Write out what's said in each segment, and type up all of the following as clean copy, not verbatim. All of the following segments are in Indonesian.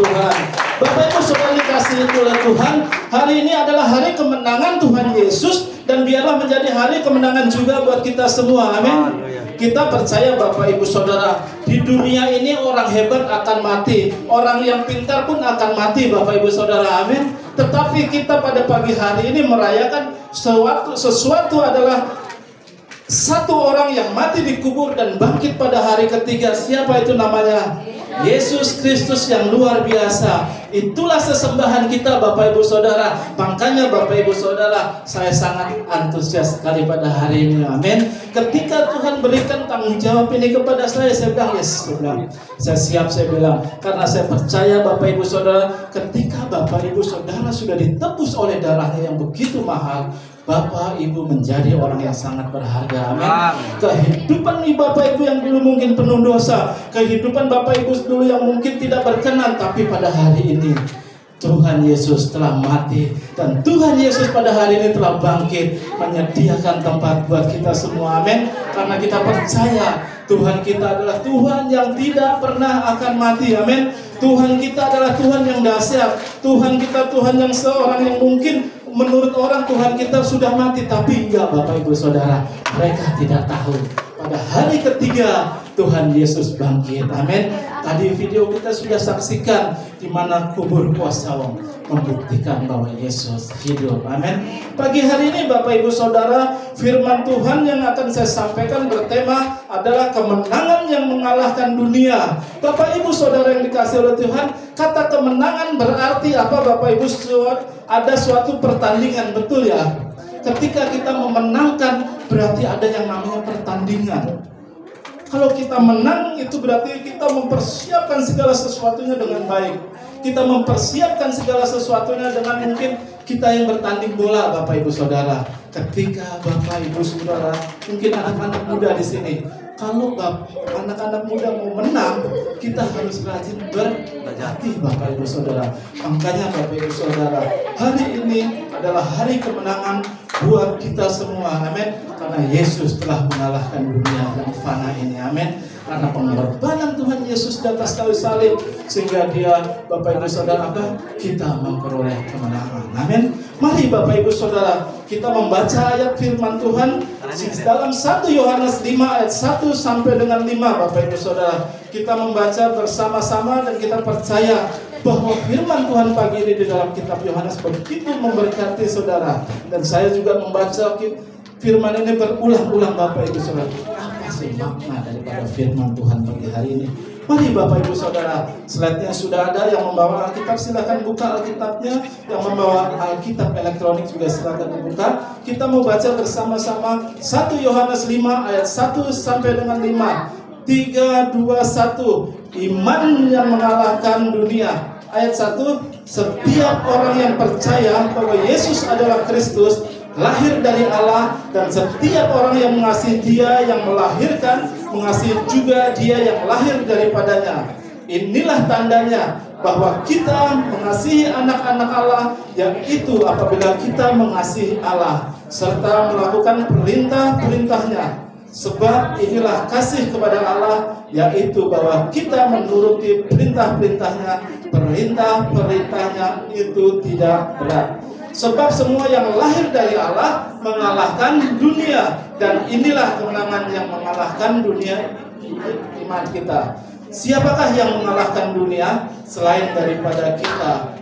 Tuhan. Bapak Ibu Saudara dikasihi oleh Tuhan, hari ini adalah hari kemenangan Tuhan Yesus, dan biarlah menjadi hari kemenangan juga buat kita semua. Amin. Kita percaya Bapak Ibu Saudara, di dunia ini orang hebat akan mati, orang yang pintar pun akan mati Bapak Ibu Saudara. Amin. Tetapi kita pada pagi hari ini merayakan sesuatu adalah satu orang yang mati dikubur dan bangkit pada hari ketiga. Siapa itu namanya? Yesus Kristus yang luar biasa. Itulah sesembahan kita Bapak Ibu Saudara. Makanya Bapak Ibu Saudara, saya sangat antusias sekali pada hari ini. Amin. Ketika Tuhan berikan tanggung jawab ini kepada saya bilang yes, saya siap, saya bilang. Karena saya percaya Bapak Ibu Saudara, ketika Bapak Ibu Saudara sudah ditebus oleh darahnya yang begitu mahal, Bapak Ibu menjadi orang yang sangat berharga. Amin. Kehidupan Bapak Ibu yang dulu mungkin penuh dosa, kehidupan Bapak Ibu dulu yang mungkin tidak berkenan, tapi pada hari ini Tuhan Yesus telah mati, dan Tuhan Yesus pada hari ini telah bangkit, menyediakan tempat buat kita semua. Amin. Karena kita percaya Tuhan kita adalah Tuhan yang tidak pernah akan mati. Amin. Tuhan kita adalah Tuhan yang dahsyat. Tuhan kita Tuhan yang seorang yang mungkin menurut orang Tuhan kita sudah mati, tapi enggak Bapak Ibu Saudara. Mereka tidak tahu pada hari ketiga Tuhan Yesus bangkit. Amin. Tadi video kita sudah saksikan di mana kubur kosong membuktikan bahwa Yesus hidup. Amin. Pagi hari ini Bapak Ibu Saudara, firman Tuhan yang akan saya sampaikan bertema adalah kemenangan yang mengalahkan dunia. Bapak Ibu Saudara yang dikasihi oleh Tuhan, kata kemenangan berarti apa Bapak Ibu? Ada suatu pertandingan, betul ya? Ketika kita memenangkan berarti ada yang namanya pertandingan. Kalau kita menang itu berarti kita mempersiapkan segala sesuatunya dengan baik. Kita mempersiapkan segala sesuatunya dengan mungkin kita yang bertanding bola Bapak Ibu Saudara. Ketika Bapak Ibu Saudara, mungkin anak-anak muda di sini, kalau anak-anak muda mau menang, kita harus rajin berlatih Bapak Ibu Saudara. Makanya Bapak Ibu Saudara, hari ini adalah hari kemenangan buat kita semua. Amin. Karena Yesus telah mengalahkan dunia dan fana ini. Amin. Karena pengorbanan Tuhan Yesus di atas kayu salib, sehingga dia Bapak Ibu Saudara kita memperoleh kemenangan. Amin. Mari Bapak Ibu Saudara, kita membaca ayat firman Tuhan dalam 1 Yohanes 5 ayat 1 sampai dengan 5 Bapak Ibu Saudara. Kita membaca bersama-sama dan kita percaya bahwa firman Tuhan pagi ini di dalam kitab Yohanes begitu memberkati saudara. Dan saya juga membaca firman ini berulang-ulang Bapak Ibu Saudara. Apa sih makna daripada firman Tuhan pagi hari ini? Mari Bapak Ibu Saudara, slide-nya sudah ada. Yang membawa Alkitab silakan buka Alkitabnya. Yang membawa Alkitab elektronik juga silakan dibuka. Kita mau baca bersama-sama 1 Yohanes 5 ayat 1 sampai dengan 5. 3, 2, 1. Iman yang mengalahkan dunia. Ayat 1, setiap orang yang percaya bahwa Yesus adalah Kristus, lahir dari Allah, dan setiap orang yang mengasihi Dia yang melahirkan, mengasihi juga Dia yang lahir daripadanya. Inilah tandanya bahwa kita mengasihi anak-anak Allah, yaitu apabila kita mengasihi Allah serta melakukan perintah-perintahnya. Sebab inilah kasih kepada Allah, yaitu bahwa kita menuruti perintah-perintahnya. Perintah-perintahnya itu tidak berat. Sebab semua yang lahir dari Allah mengalahkan dunia. Dan inilah kemenangan yang mengalahkan dunia, iman kita. Siapakah yang mengalahkan dunia selain daripada kita?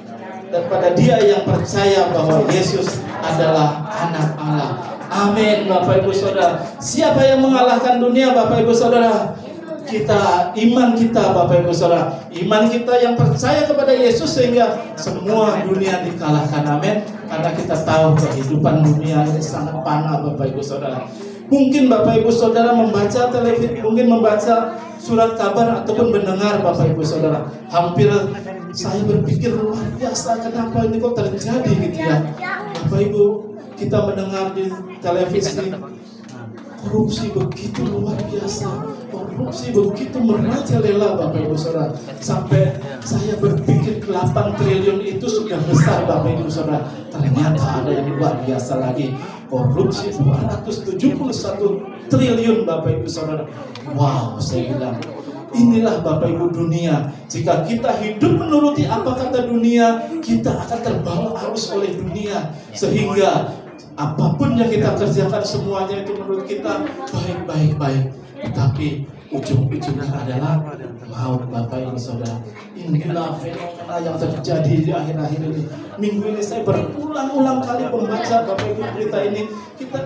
Daripada dia yang percaya bahwa Yesus adalah anak Allah. Amin Bapak Ibu Saudara. Siapa yang mengalahkan dunia Bapak Ibu Saudara? Kita, iman kita Bapak Ibu Saudara. Iman kita yang percaya kepada Yesus sehingga semua dunia dikalahkan. Amin. Karena kita tahu kehidupan dunia ini sangat fana Bapak Ibu Saudara. Mungkin Bapak Ibu Saudara membaca televisi, mungkin membaca surat kabar ataupun mendengar Bapak Ibu Saudara. Hampir saya berpikir luar biasa, kenapa ini kok terjadi gitu ya. Bapak Ibu, kita mendengar di televisi korupsi begitu luar biasa, korupsi begitu merajalela Bapak Ibu Saudara. Sampai saya berpikir 8 triliun itu sudah besar Bapak Ibu Saudara. Ternyata ada yang luar biasa lagi, korupsi 271 triliun Bapak Ibu Saudara. Wow, saya bilang Inilah Bapak Ibu dunia. Jika kita hidup menuruti apa kata dunia, kita akan terbawa arus oleh dunia. Sehingga apapun yang kita kerjakan semuanya itu menurut kita baik. Tetapi ujung-ujungnya adalah maut Bapak Ibu Saudara. Inilah fenomena yang terjadi di akhir-akhir ini. Minggu ini saya berulang-ulang kali membaca Bapak Ibu berita ini.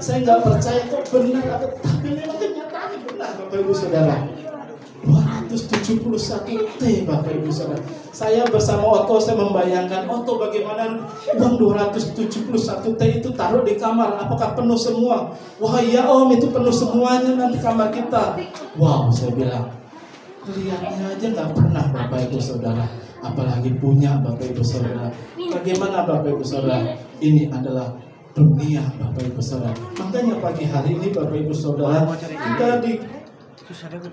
Saya nggak percaya kok benar, tapi memang kenyataannya benar Bapak Ibu Saudara. 271 T Bapak Ibu Saudara. Saya bersama Otto, saya membayangkan Otto bagaimana uang 271 T itu taruh di kamar, apakah penuh semua? Wah iya Om, itu penuh semuanya nanti kamar kita. Wow, saya bilang lihatnya aja nggak pernah Bapak Ibu Saudara, apalagi punya Bapak Ibu Saudara. Bagaimana Bapak Ibu Saudara? Ini adalah dunia Bapak Ibu Saudara. Makanya pagi hari ini Bapak Ibu Saudara, kita di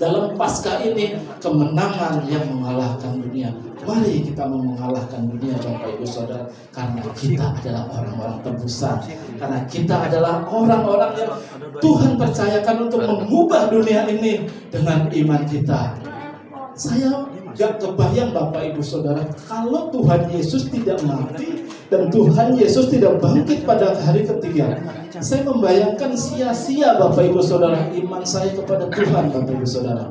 dalam Paskah ini kemenangan yang mengalahkan dunia. Mari kita mengalahkan dunia Bapak Ibu Saudara, karena kita adalah orang-orang tebusan, karena kita adalah orang-orang yang Tuhan percayakan untuk mengubah dunia ini dengan iman kita. Saya gak kebayang Bapak Ibu Saudara, kalau Tuhan Yesus tidak mati dan Tuhan Yesus tidak bangkit pada hari ketiga, saya membayangkan sia-sia Bapak Ibu Saudara iman saya kepada Tuhan Bapak Ibu Saudara.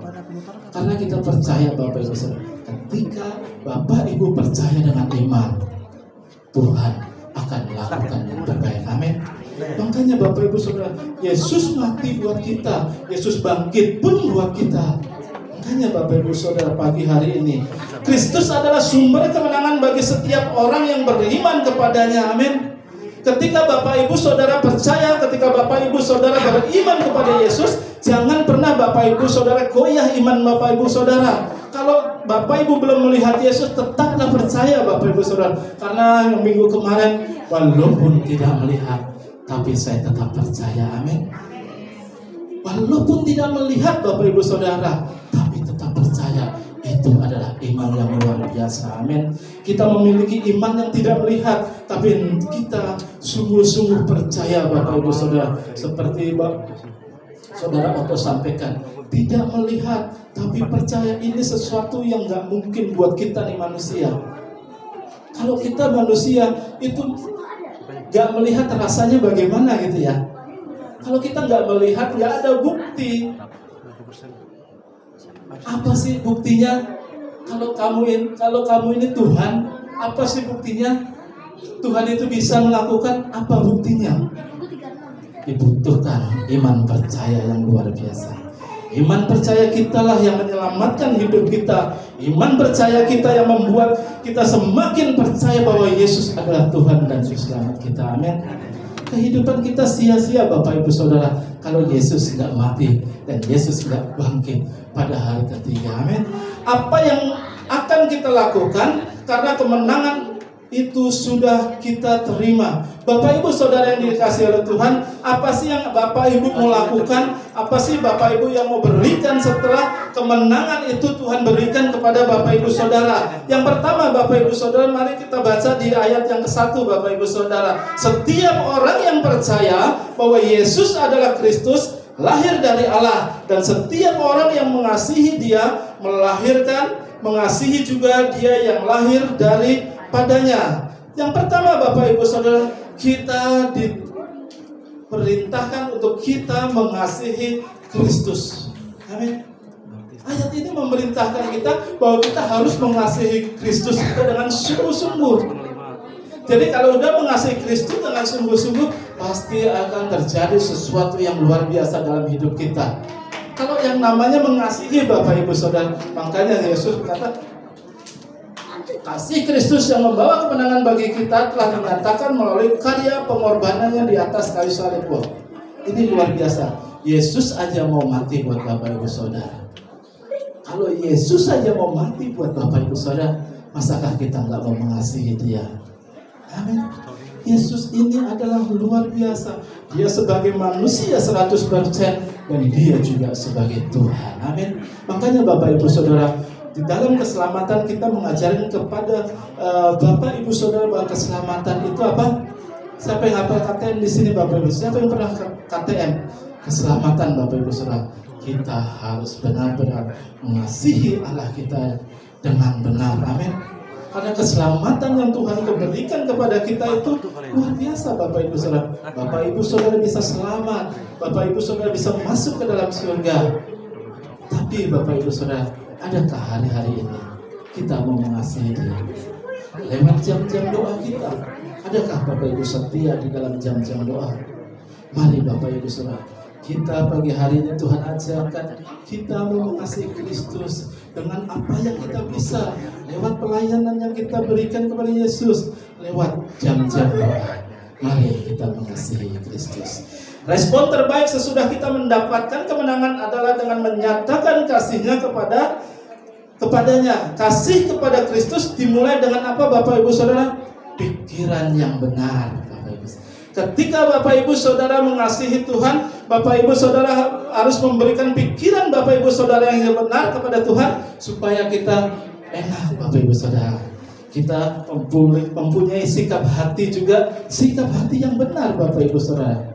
Karena kita percaya Bapak Ibu Saudara, ketika Bapak Ibu percaya dengan iman, Tuhan akan melakukan yang terbaik. Amin. Makanya Bapak Ibu Saudara, Yesus mati buat kita, Yesus bangkit pun buat kita. Makanya Bapak Ibu Saudara, pagi hari ini Kristus adalah sumber kemenangan bagi setiap orang yang beriman kepadanya. Amin. Ketika Bapak Ibu Saudara percaya, ketika Bapak Ibu Saudara beriman kepada Yesus, jangan pernah Bapak Ibu Saudara goyah iman Bapak Ibu Saudara. Kalau Bapak Ibu belum melihat Yesus, tetaplah percaya Bapak Ibu Saudara. Karena minggu kemarin, walaupun tidak melihat, tapi saya tetap percaya. Amin. Walaupun tidak melihat Bapak Ibu Saudara, tapi tetap percaya. Itu adalah iman yang luar biasa. Amin. Kita memiliki iman yang tidak melihat, tapi kita sungguh-sungguh percaya Bapak Ibu Saudara. Seperti Saudara Otto sampaikan, tidak melihat tapi percaya. Ini sesuatu yang gak mungkin buat kita nih manusia. Kalau kita manusia itu gak melihat rasanya bagaimana gitu ya. Kalau kita gak melihat, gak ada bukti. Apa sih buktinya? Kalau kamu ini Tuhan, apa sih buktinya? Tuhan itu bisa melakukan, apa buktinya? Dibutuhkan iman percaya yang luar biasa. Iman percaya kitalah yang menyelamatkan hidup kita. Iman percaya kita yang membuat kita semakin percaya bahwa Yesus adalah Tuhan dan Juru Selamat kita. Amin. Kehidupan kita sia-sia Bapak Ibu Saudara kalau Yesus tidak mati dan Yesus tidak bangkit pada hari ketiga. Amin. Apa yang akan kita lakukan karena kemenangan itu sudah kita terima. Bapak Ibu Saudara yang dikasihi oleh Tuhan, apa sih yang Bapak Ibu mau lakukan? Apa sih Bapak Ibu yang mau berikan setelah kemenangan itu Tuhan berikan kepada Bapak Ibu Saudara? Yang pertama Bapak Ibu Saudara, mari kita baca di ayat yang ke-1 Bapak Ibu Saudara. Setiap orang yang percaya bahwa Yesus adalah Kristus, lahir dari Allah, dan setiap orang yang mengasihi Dia melahirkan, mengasihi juga Dia yang lahir dari padanya. Yang pertama Bapak Ibu Saudara, kita diperintahkan untuk kita mengasihi Kristus. Amin. Ayat ini memerintahkan kita bahwa kita harus mengasihi Kristus kita dengan sungguh-sungguh. Jadi kalau udah mengasihi Kristus dengan sungguh-sungguh, pasti akan terjadi sesuatu yang luar biasa dalam hidup kita. Kalau yang namanya mengasihi Bapak Ibu Saudara, makanya Yesus berkata, kasih Kristus yang membawa kemenangan bagi kita telah dinyatakan melalui karya pengorbanannya di atas kayu salib. Ini luar biasa. Yesus aja mau mati buat Bapak Ibu Saudara. Kalau Yesus aja mau mati buat Bapak Ibu Saudara, masakah kita nggak mau mengasihi Dia? Amin. Yesus ini adalah luar biasa. Dia sebagai manusia 100% dan Dia juga sebagai Tuhan. Amin. Makanya Bapak Ibu Saudara, di dalam keselamatan kita mengajarin kepada Bapak Ibu Saudara bahwa keselamatan itu apa? Siapa yang hafal KTM di sini Bapak Ibu? Siapa yang pernah KTM? Keselamatan Bapak Ibu Saudara. kita harus benar-benar mengasihi Allah kita dengan benar. Amin. Karena keselamatan yang Tuhan berikan kepada kita itu luar biasa, Bapak Ibu Saudara. Bapak Ibu Saudara bisa selamat, Bapak Ibu Saudara bisa masuk ke dalam surga. Tapi Bapak Ibu Saudara, adakah hari-hari ini kita mau mengasihi Dia? Lewat jam-jam doa kita, adakah Bapak Ibu setia di dalam jam-jam doa? Mari Bapak Ibu Saudara, kita pagi hari ini Tuhan ajarkan kita mau mengasihi Kristus dengan apa yang kita bisa, lewat pelayanan yang kita berikan kepada Yesus, lewat jam-jam doa. Mari kita mengasihi Kristus. Respon terbaik sesudah kita mendapatkan kemenangan adalah dengan menyatakan kasihnya kepadanya. Kasih kepada Kristus dimulai dengan apa, Bapak Ibu Saudara? Pikiran yang benar, Bapak Ibu. Ketika Bapak Ibu Saudara mengasihi Tuhan, Bapak Ibu Saudara harus memberikan pikiran Bapak Ibu Saudara yang benar kepada Tuhan, supaya kita enak, Bapak Ibu Saudara. Kita mempunyai sikap hati juga, sikap hati yang benar, Bapak Ibu Saudara.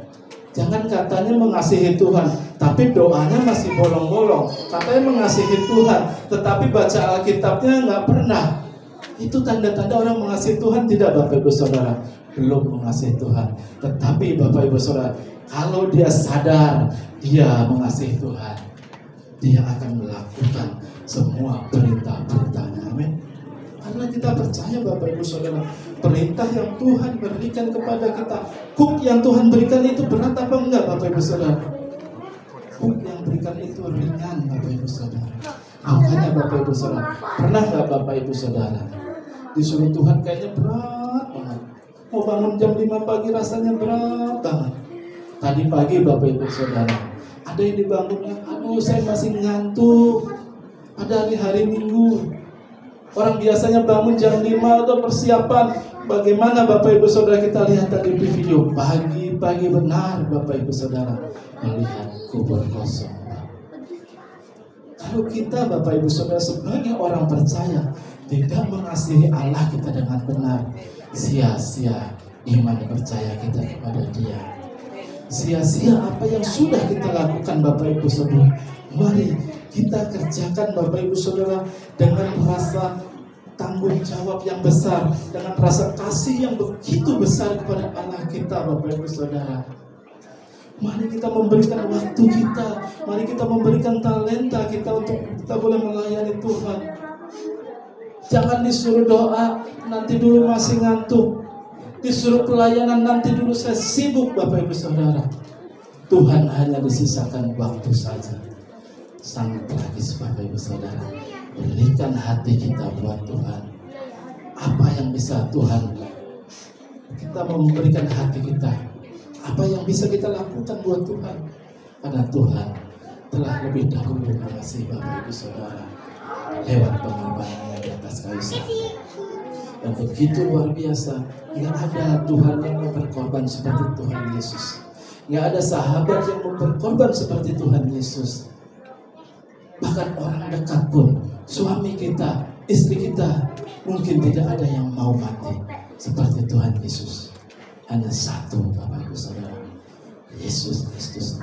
Jangan katanya mengasihi Tuhan, tapi doanya masih bolong-bolong. Katanya mengasihi Tuhan, tetapi baca Alkitabnya nggak pernah. Itu tanda-tanda orang mengasihi Tuhan tidak, Bapak Ibu Saudara? Belum mengasihi Tuhan. Tetapi Bapak Ibu Saudara, kalau dia sadar dia mengasihi Tuhan, dia akan melakukan semua perintah-perintahnya. Amin. Karena kita percaya Bapak Ibu Saudara, perintah yang Tuhan berikan kepada kita, huk yang Tuhan berikan itu berat apa enggak, Bapak Ibu Saudara? Huk yang berikan itu ringan, Bapak Ibu Saudara. Makanya Bapak Ibu Saudara, pernah enggak Bapak Ibu Saudara disuruh Tuhan kayaknya berat banget, mau bangun jam 5 pagi rasanya berat banget. Tadi pagi Bapak Ibu Saudara, ada yang dibangunnya, aduh saya masih ngantuk, ada hari Minggu. Orang biasanya bangun jam 5 atau persiapan. Bagaimana Bapak Ibu Saudara, kita lihat tadi di video, pagi-pagi benar Bapak Ibu Saudara melihat kubur kosong. Kalau kita Bapak Ibu Saudara sebagai orang percaya tidak mengasihi Allah kita dengan benar, sia-sia iman percaya kita kepada Dia. Sia-sia apa yang sudah kita lakukan Bapak Ibu Saudara. Mari kita kerjakan Bapak Ibu Saudara dengan rasa tanggung jawab yang besar, dengan rasa kasih yang begitu besar kepada Allah kita Bapak Ibu Saudara. Mari kita memberikan waktu kita, mari kita memberikan talenta kita untuk kita boleh melayani Tuhan. Jangan disuruh doa, nanti dulu masih ngantuk. Disuruh pelayanan, nanti dulu saya sibuk Bapak Ibu Saudara. Tuhan hanya disisakan waktu saja. Sangat tragis Bapak Ibu Saudara. Berikan hati kita buat Tuhan. Apa yang bisa Tuhan, kita memberikan hati kita, apa yang bisa kita lakukan buat Tuhan. Karena Tuhan telah lebih dahulu mengasihi Bapak Ibu Saudara lewat pengorbanannya di atas kayu salib. Dan begitu luar biasa. Nggak ada Tuhan yang mau berkorban seperti Tuhan Yesus. Nggak ada sahabat yang mau berkorban seperti Tuhan Yesus. Bahkan orang dekat pun, suami kita, istri kita, mungkin tidak ada yang mau mati seperti Tuhan Yesus. Hanya satu Bapak Ibu Saudara, Yesus Kristus.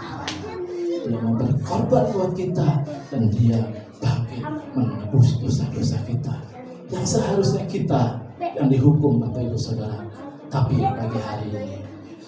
Dia mau berkorban buat kita, dan Dia bangkit menebus dosa-dosa kita yang seharusnya kita yang dihukum Bapak Ibu Saudara. Tapi pagi hari ini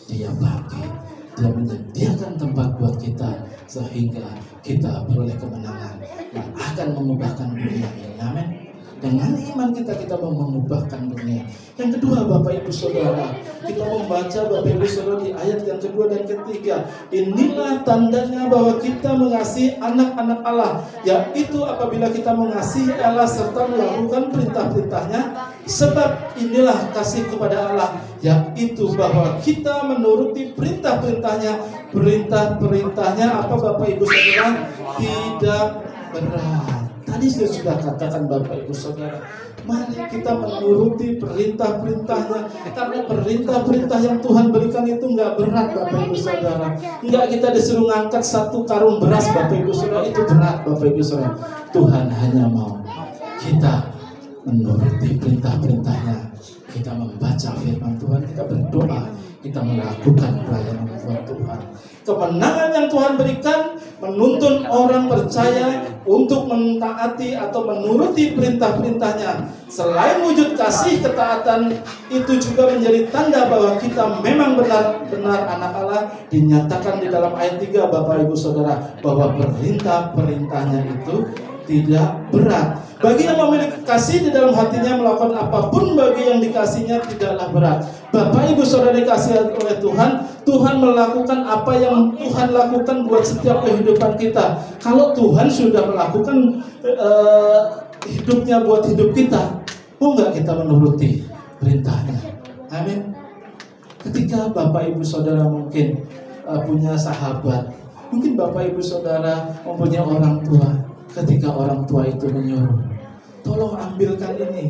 Dia bangkit, Dia menyediakan tempat buat kita, sehingga kita beroleh kemenangan yang akan mengubahkan dunia ini. Amin. Dengan iman kita mau mengubahkan dunia. Yang kedua Bapak Ibu Saudara, kita membaca Bapak Ibu Saudara di ayat yang kedua dan ketiga. Inilah tandanya bahwa kita mengasihi anak-anak Allah, yaitu apabila kita mengasihi Allah serta melakukan perintah-perintahnya. Sebab inilah kasih kepada Allah, yaitu bahwa kita menuruti perintah-perintahnya. Perintah-perintahnya apa Bapak Ibu Saudara? Tidak berat. Tadi saya sudah katakan Bapak Ibu Saudara, mari kita menuruti perintah-perintahnya. Karena perintah-perintah yang Tuhan berikan itu nggak berat Bapak Ibu Saudara. Nggak kita disuruh ngangkat 1 karung beras Bapak Ibu Saudara, itu berat Bapak Ibu Saudara. Tuhan hanya mau kita menuruti perintah-perintahnya. Kita membaca firman Tuhan, kita berdoa, kita melakukan pelayanan buat Tuhan. Kemenangan yang Tuhan berikan menuntun orang percaya untuk mentaati atau menuruti perintah-perintahnya. Selain wujud kasih, ketaatan itu juga menjadi tanda bahwa kita memang benar-benar anak Allah. Dinyatakan di dalam ayat 3 Bapak Ibu Saudara, bahwa perintah-perintahnya itu tidak berat. Bagi yang memiliki kasih di dalam hatinya, melakukan apapun bagi yang dikasihnya tidaklah berat. Bapak Ibu Saudara dikasihi oleh Tuhan, Tuhan melakukan apa yang Tuhan lakukan buat setiap kehidupan kita. Kalau Tuhan sudah melakukan hidupnya buat hidup kita, mau nggak kita menuruti perintahnya? Amin. Ketika Bapak Ibu Saudara mungkin punya sahabat, mungkin Bapak Ibu Saudara mempunyai orang tua. Ketika orang tua itu menyuruh, tolong ambilkan ini,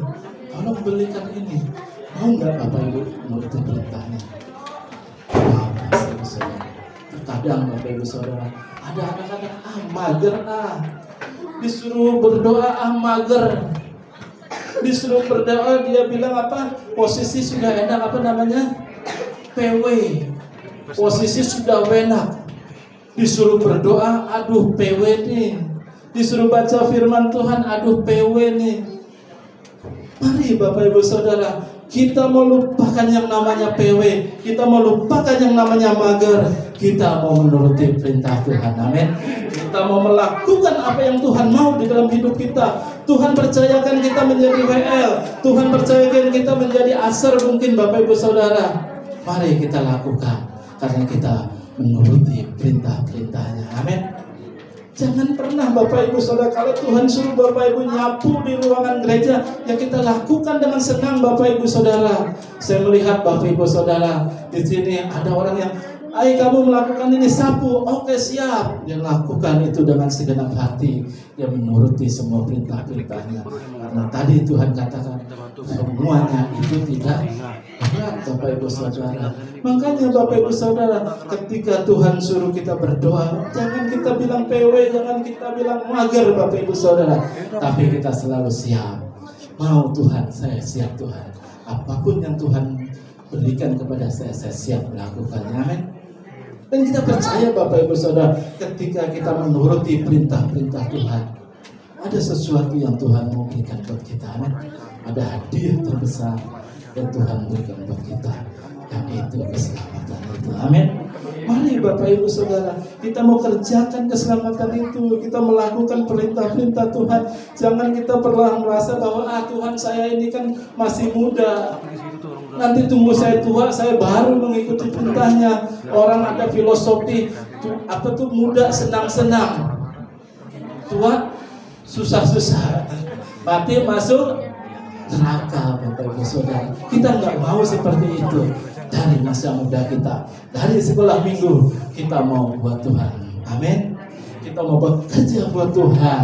tolong belikan ini, mau nggak Bapak Ibu menuruti perintahnya? Bapak Ibu Saudara, terkadang Bapak Ibu Saudara ada anak-anak mager disuruh berdoa mager, disuruh berdoa dia bilang apa? Posisi sudah enak, apa namanya? PW, posisi sudah enak, disuruh berdoa, aduh PW nih. Disuruh baca firman Tuhan, aduh PW nih. Mari Bapak Ibu Saudara, kita mau lupakan yang namanya PW, kita mau lupakan yang namanya mager, kita mau menuruti perintah Tuhan. Amin. Kita mau melakukan apa yang Tuhan mau di dalam hidup kita. Tuhan percayakan kita menjadi WL, Tuhan percayakan kita menjadi ASER mungkin Bapak Ibu Saudara. Mari kita lakukan, karena kita menuruti perintah-perintahnya. Amin. Jangan pernah Bapak Ibu Saudara, kalau Tuhan suruh Bapak Ibu nyapu di ruangan gereja, ya kita lakukan dengan senang Bapak Ibu Saudara. Saya melihat Bapak Ibu Saudara, di sini ada orang yang, ayo kamu melakukan ini, sapu, oke siap. Dia lakukan itu dengan segenap hati, dia menuruti semua perintah-perintahnya. Karena tadi Tuhan katakan, semuanya itu tidak berat Bapak Ibu Saudara. Makanya Bapak Ibu Saudara, ketika Tuhan suruh kita berdoa, jangan kita bilang PW, jangan kita bilang mager Bapak Ibu Saudara, tapi kita selalu siap. Mau Tuhan, saya siap Tuhan. Apapun yang Tuhan berikan kepada saya siap melakukannya. Amin. Dan kita percaya Bapak Ibu Saudara, ketika kita menuruti perintah-perintah Tuhan, ada sesuatu yang Tuhan mau berikan buat kita. Amin. Ada hadiah terbesar yang Tuhan berikan buat kita, yaitu keselamatan itu. Amin. Mari Bapak Ibu Saudara, kita mau kerjakan keselamatan itu, kita melakukan perintah-perintah Tuhan. Jangan kita pernah merasa bahwa Tuhan saya ini kan masih muda, nanti tunggu saya tua saya baru mengikuti perintahnya. Orang ada filosofi apa tuh, muda senang-senang, tua susah-susah, mati masuk neraka. Bapak Ibu Saudara, kita nggak mau seperti itu. Dari masa muda kita, dari sekolah minggu, kita mau buat Tuhan. Amin. Kita mau bekerja buat Tuhan.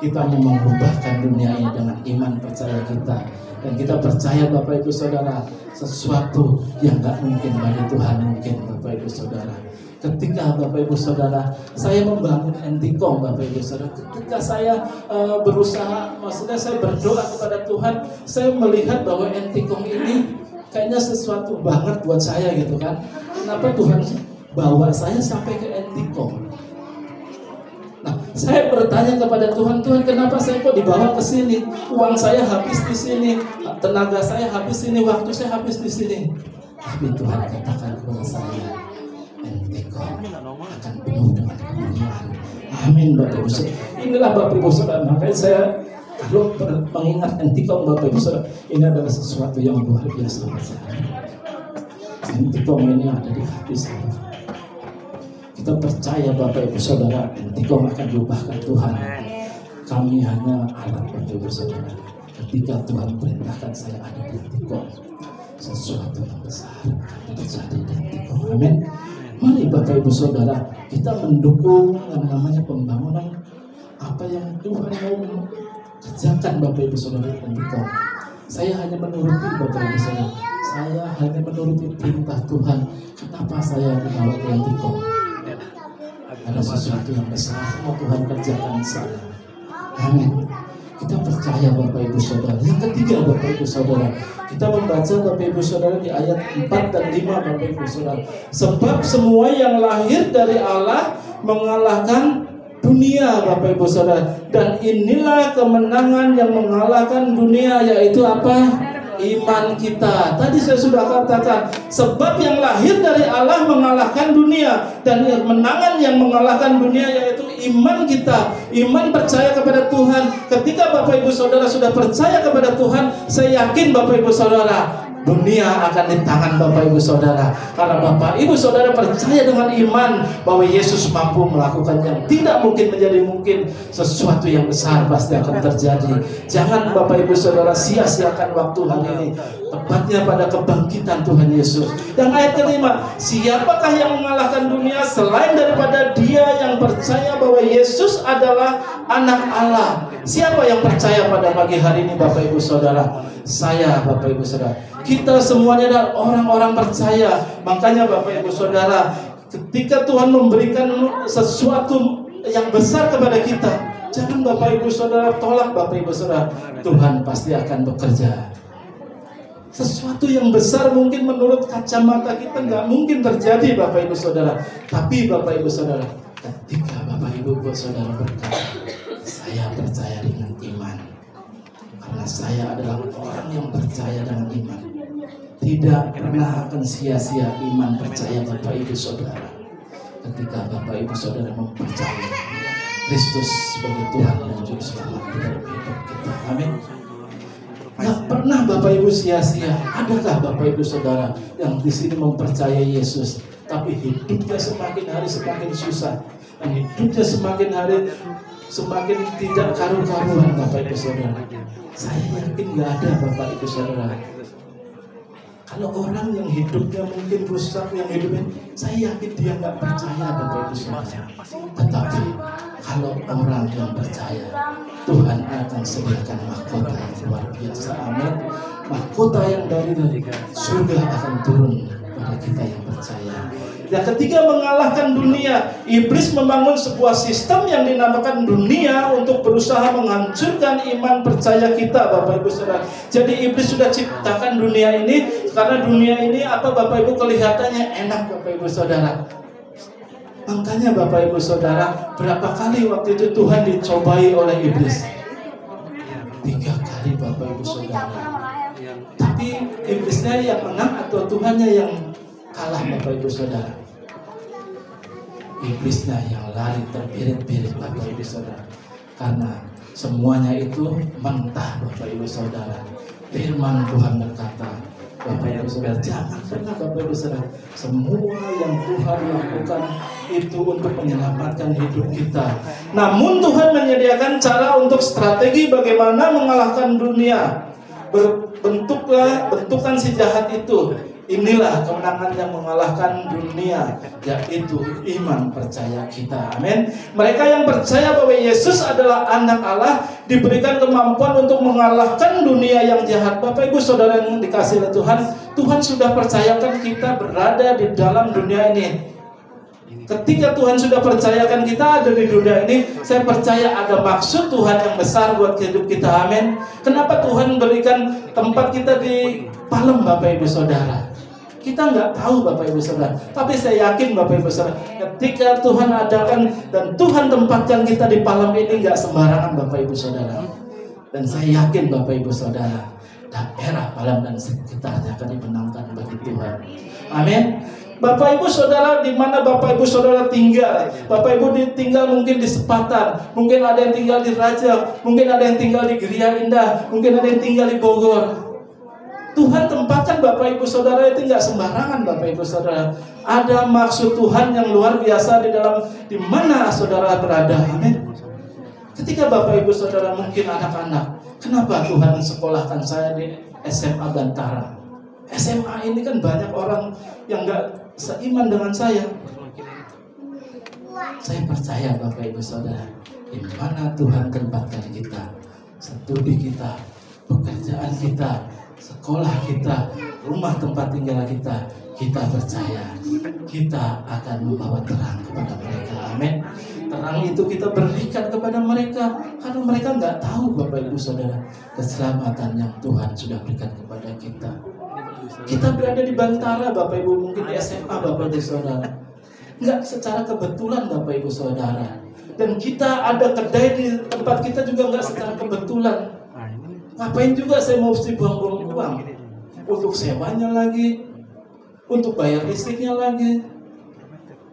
Kita mau mengubahkan dunia ini dengan iman percaya kita. Dan kita percaya Bapak Ibu Saudara, sesuatu yang nggak mungkin bagi Tuhan mungkin Bapak Ibu Saudara. Ketika Bapak Ibu Saudara, saya membangun Entikong Bapak Ibu Saudara, ketika saya berusaha, maksudnya saya berdoa kepada Tuhan, saya melihat bahwa Entikong ini kayaknya sesuatu banget buat saya gitu kan. Kenapa Tuhan bawa saya sampai ke Entikong? Nah, saya bertanya kepada Tuhan, Tuhan kenapa saya kok dibawa ke sini? Uang saya habis di sini, tenaga saya habis di sini, waktu saya habis di sini. Tapi Tuhan katakan kepada saya, Entikong akan penuh dengan kemuliaan. Amin Bapak Ibu Saudara. Inilah Bapak Ibu Saudara, makanya saya kalau mengingat Entikong Bapak Ibu Saudara, ini adalah sesuatu yang luar biasa buat saya. Entikong ini ada di hati saya. Kita percaya Bapak Ibu Saudara, Entikong akan diubahkan Tuhan. Kami hanya alat Bapak Ibu Saudara. Ketika Tuhan perintahkan saya ada di Entikong, sesuatu yang besar akan terjadi di Entikong. Amin. Mari Bapak Ibu Saudara, kita mendukung yang namanya pembangunan apa yang Tuhan mau kerjakan Bapak Ibu Saudara di Entikong. Saya hanya menuruti Bapak Ibu Saudara. Saya hanya menuruti perintah Tuhan. Kenapa saya dibawa ke Entikong? Ada sesuatu yang besar mau Tuhan kerjakan saya. Amin. Kita percaya Bapak Ibu Saudara. Yang ketiga Bapak Ibu Saudara, kita membaca Bapak Ibu Saudara di ayat 4 dan 5 Bapak Ibu Saudara. Sebab semua yang lahir dari Allah mengalahkan dunia, Bapak Ibu Saudara. Dan inilah kemenangan yang mengalahkan dunia, yaitu apa? Iman kita. Tadi saya sudah katakan, sebab yang lahir dari Allah mengalahkan dunia, dan kemenangan yang mengalahkan dunia yaitu iman kita. Iman percaya kepada Tuhan. Ketika Bapak Ibu Saudara sudah percaya kepada Tuhan, saya yakin Bapak Ibu Saudara, dunia akan di tangan Bapak Ibu Saudara. Karena Bapak Ibu Saudara percaya dengan iman bahwa Yesus mampu melakukan yang tidak mungkin menjadi mungkin. Sesuatu yang besar pasti akan terjadi. Jangan Bapak Ibu Saudara sia-siakan waktu hari ini, tepatnya pada kebangkitan Tuhan Yesus. Yang ayat kelima, siapakah yang mengalahkan dunia selain daripada dia yang percaya bahwa Yesus adalah anak Allah? Siapa yang percaya pada pagi hari ini Bapak Ibu Saudara? Saya, Bapak Ibu Saudara. Kita semuanya adalah orang-orang percaya. Makanya Bapak Ibu Saudara, ketika Tuhan memberikan sesuatu yang besar kepada kita, jangan Bapak Ibu Saudara tolak. Bapak Ibu Saudara, Tuhan pasti akan bekerja. Sesuatu yang besar mungkin menurut kacamata kita nggak mungkin terjadi Bapak Ibu Saudara. Tapi Bapak Ibu Saudara, ketika Bapak Ibu Saudara berkata, saya percaya dengan iman, karena saya adalah orang yang percaya dengan iman, tidak pernah akan sia-sia iman percaya Bapak Ibu Saudara. Ketika Bapak Ibu Saudara mempercayai Kristus sebagai Tuhan dan Juru Selamat dalam hidup kita. Amin. Gak pernah Bapak Ibu sia-sia. Adakah Bapak Ibu Saudara yang di sini mempercayai Yesus, tapi hidupnya semakin hari semakin susah, dan hidupnya semakin hari semakin tidak karu-karuan Bapak Ibu Saudara? Saya yakin gak ada Bapak Ibu Saudara. Kalau orang yang hidupnya mungkin rusak, yang hidupnya, saya yakin dia nggak percaya Bapak Ibu Saudara. Tetapi kalau orang yang percaya, Tuhan akan sediakan mahkota yang luar biasa. Amin. Mahkota yang dari surga akan turun pada kita yang percaya. Yang ketiga, mengalahkan dunia. Iblis membangun sebuah sistem yang dinamakan dunia untuk berusaha menghancurkan iman percaya kita, Bapak Ibu Saudara. Jadi iblis sudah ciptakan dunia ini, karena dunia ini apa Bapak Ibu, kelihatannya enak Bapak Ibu Saudara. Makanya Bapak Ibu Saudara, berapa kali waktu itu Tuhan dicobai oleh iblis? 3 kali Bapak Ibu Saudara. Tapi iblisnya yang menang atau Tuhannya yang kalah Bapak Ibu Saudara? Iblisnya yang lari terbirit-birit Bapak Ibu Saudara. Karena semuanya itu mentah Bapak Ibu Saudara. Firman Tuhan berkata, Bapak Ibu Saudara, jangan pernah Bapak Ibu Saudara, semua yang Tuhan lakukan itu untuk menyelamatkan hidup kita. Namun Tuhan menyediakan cara untuk strategi bagaimana mengalahkan dunia. Bentukan si jahat itu. Inilah kemenangan yang mengalahkan dunia, yaitu iman percaya kita. Amin. Mereka yang percaya bahwa Yesus adalah anak Allah diberikan kemampuan untuk mengalahkan dunia yang jahat. Bapak Ibu Saudara yang dikasihi oleh Tuhan, Tuhan sudah percayakan kita berada di dalam dunia ini. Ketika Tuhan sudah percayakan kita ada di dunia ini, saya percaya ada maksud Tuhan yang besar buat hidup kita. Amin. Kenapa Tuhan berikan tempat kita di Palem, Bapak Ibu Saudara? Kita nggak tahu Bapak Ibu Saudara, tapi saya yakin Bapak Ibu Saudara, ketika Tuhan adakan dan Tuhan tempatkan kita di Palem ini nggak sembarangan Bapak Ibu Saudara. Dan saya yakin Bapak Ibu Saudara, daerah Palem dan sekitarnya akan dimenangkan bagi Tuhan. Amin. Bapak Ibu Saudara, di mana Bapak Ibu Saudara tinggal? Bapak Ibu tinggal mungkin di Sepatan, mungkin ada yang tinggal di Raja, mungkin ada yang tinggal di Gria Indah, mungkin ada yang tinggal di Bogor. Tuhan tempatkan Bapak Ibu Saudara itu nggak sembarangan Bapak Ibu Saudara. Ada maksud Tuhan yang luar biasa di dalam di mana saudara berada. Amin. Ketika Bapak Ibu Saudara mungkin anak-anak, kenapa Tuhan sekolahkan saya di SMA Bantara? SMA ini kan banyak orang yang nggak seiman dengan saya. Saya percaya Bapak Ibu Saudara, di mana Tuhan tempatkan kita, studi kita, pekerjaan kita, sekolah kita, rumah tempat tinggal kita, kita percaya kita akan membawa terang kepada mereka. Amin. Terang itu kita berikan kepada mereka, karena mereka nggak tahu Bapak Ibu Saudara keselamatan yang Tuhan sudah berikan kepada kita. Kita berada di Bantara Bapak Ibu, mungkin di SMA Bapak Ibu Saudara. Nggak secara kebetulan Bapak Ibu Saudara. Dan kita ada kedai di tempat kita juga nggak secara kebetulan. Ngapain juga saya mesti buang-buang uang? Untuk sewanya lagi, untuk bayar listriknya lagi.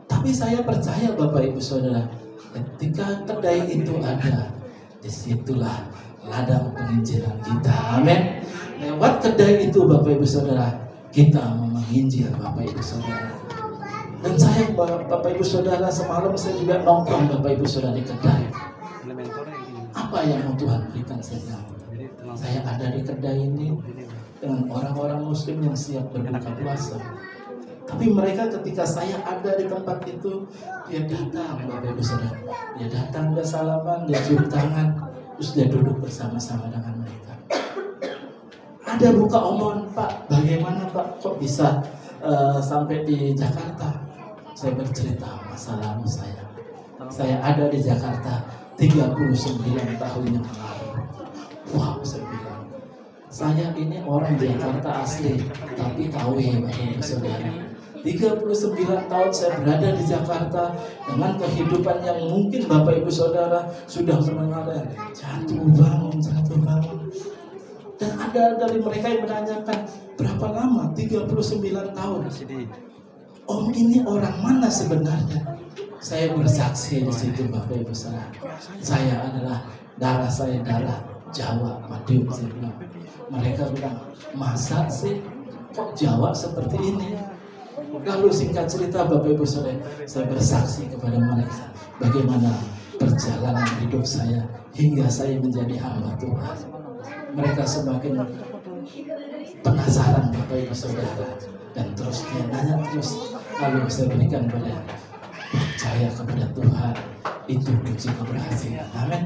Tapi saya percaya Bapak Ibu Saudara, ketika kedai itu ada, disitulah ladang penginjilan kita. Amin. Lewat kedai itu Bapak Ibu Saudara, kita menginjil Bapak Ibu Saudara. Dan saya Bapak Ibu Saudara, semalam saya juga nongkrong Bapak Ibu Saudara di kedai. Apa yang mau Tuhan berikan saya? Saya ada di kedai ini dengan orang-orang Muslim yang siap berbuka puasa. Tapi mereka ketika saya ada di tempat itu, dia datang Bapak Ibu Saudara. Dia datang, dia salaman, dia cium tangan, terus dia duduk bersama-sama dengan mereka. Ada buka omongan, Pak, bagaimana Pak kok bisa sampai di Jakarta? Saya bercerita masa lalu saya. Saya ada di Jakarta 39 tahun yang lalu. Wow, saya bilang, saya ini orang Jakarta asli, tapi KW Bapak Ibu Saudara. 39 tahun saya berada di Jakarta dengan kehidupan yang mungkin Bapak Ibu Saudara sudah mendengar, jatuh bangun. Dan ada dari mereka yang menanyakan, berapa lama? 39 tahun. Om ini orang mana sebenarnya? Saya bersaksi di situ Bapak Ibu Saudara. Saya adalah darah Jawa, Madiun. Saya bilang. Mereka bilang, masa sih kok Jawa seperti ini? Lalu singkat cerita Bapak Ibu Saudara, saya bersaksi kepada mereka bagaimana perjalanan hidup saya hingga saya menjadi hamba Tuhan. Mereka semakin penasaran Bapak Ibu Saudara, dan terus dia nanya terus. Lalu saya berikan pada percaya kepada Tuhan, itu kunci keberhasilan. Amin.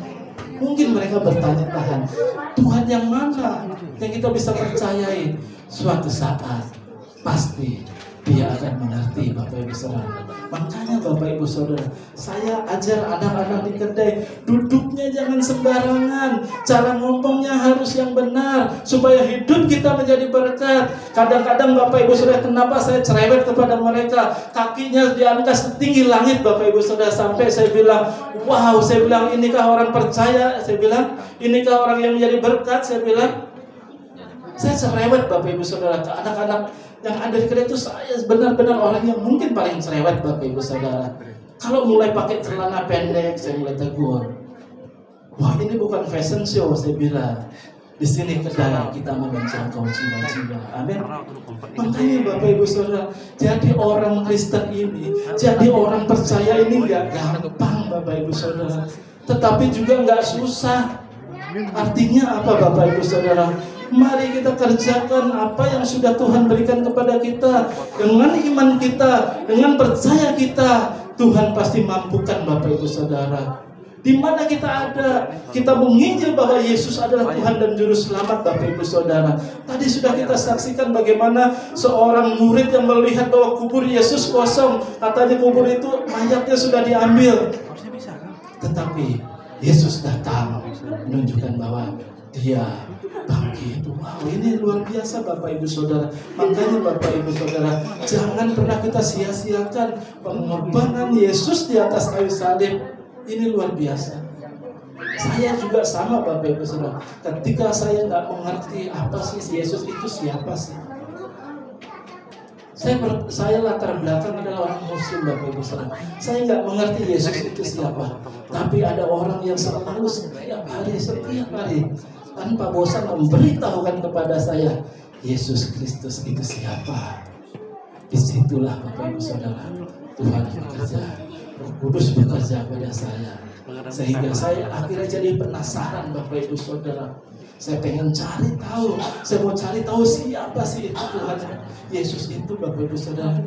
Mungkin mereka bertanya-tanya, Tuhan yang mana yang kita bisa percayai? Suatu saat pasti dia akan mengerti Bapak Ibu Saudara. Makanya Bapak Ibu Saudara, saya ajar anak-anak di kedai, duduknya jangan sembarangan, cara ngomongnya harus yang benar, supaya hidup kita menjadi berkat. Kadang-kadang Bapak Ibu Saudara, kenapa saya cerewet kepada mereka? Kakinya diangkat setinggi langit Bapak Ibu Saudara, sampai saya bilang, wow, saya bilang, inikah orang percaya? Saya bilang, inikah orang yang menjadi berkat? Saya bilang, saya cerewet Bapak Ibu Saudara ke anak-anak yang ada di kedai itu. Saya benar-benar orang yang mungkin paling cerewet Bapak Ibu Saudara. Kalau mulai pakai celana pendek, saya mulai tegur. Wah, ini bukan fashion show, saya bilang. Di sini kedai kita mau menjangkau jiwa-jiwa. Amin. Makanya Bapak Ibu Saudara, jadi orang Kristen ini, jadi orang percaya ini nggak gampang Bapak Ibu Saudara. Tetapi juga nggak susah. Artinya apa Bapak Ibu Saudara? Mari kita kerjakan apa yang sudah Tuhan berikan kepada kita. Dengan iman kita, dengan percaya kita, Tuhan pasti mampukan Bapak Ibu Saudara. Di mana kita ada, kita menginjil bahwa Yesus adalah Tuhan dan Juru Selamat Bapak Ibu Saudara. Tadi sudah kita saksikan bagaimana seorang murid yang melihat bahwa kubur Yesus kosong. Katanya kubur itu mayatnya sudah diambil. Tetapi Yesus datang menunjukkan bahwa dia bangkit. Wow, ini luar biasa Bapak Ibu Saudara. Makanya Bapak Ibu Saudara, jangan pernah kita sia-siakan pengorbanan Yesus di atas kayu salib. Ini luar biasa. Saya juga sama Bapak Ibu Saudara. Ketika saya nggak mengerti apa sih Yesus itu siapa sih? Saya latar belakang adalah orang Muslim Bapak Ibu Saudara. Saya nggak mengerti Yesus itu siapa. Tapi ada orang yang selalu setiap hari tanpa bosan memberitahukan kepada saya Yesus Kristus itu siapa. Disitulah Bapak Ibu Saudara, Tuhan bekerja, Roh Kudus bekerja pada saya, sehingga saya akhirnya jadi penasaran Bapak Ibu Saudara. Saya pengen cari tahu, saya mau cari tahu siapa sih itu Tuhan Yesus itu Bapak Ibu Saudara.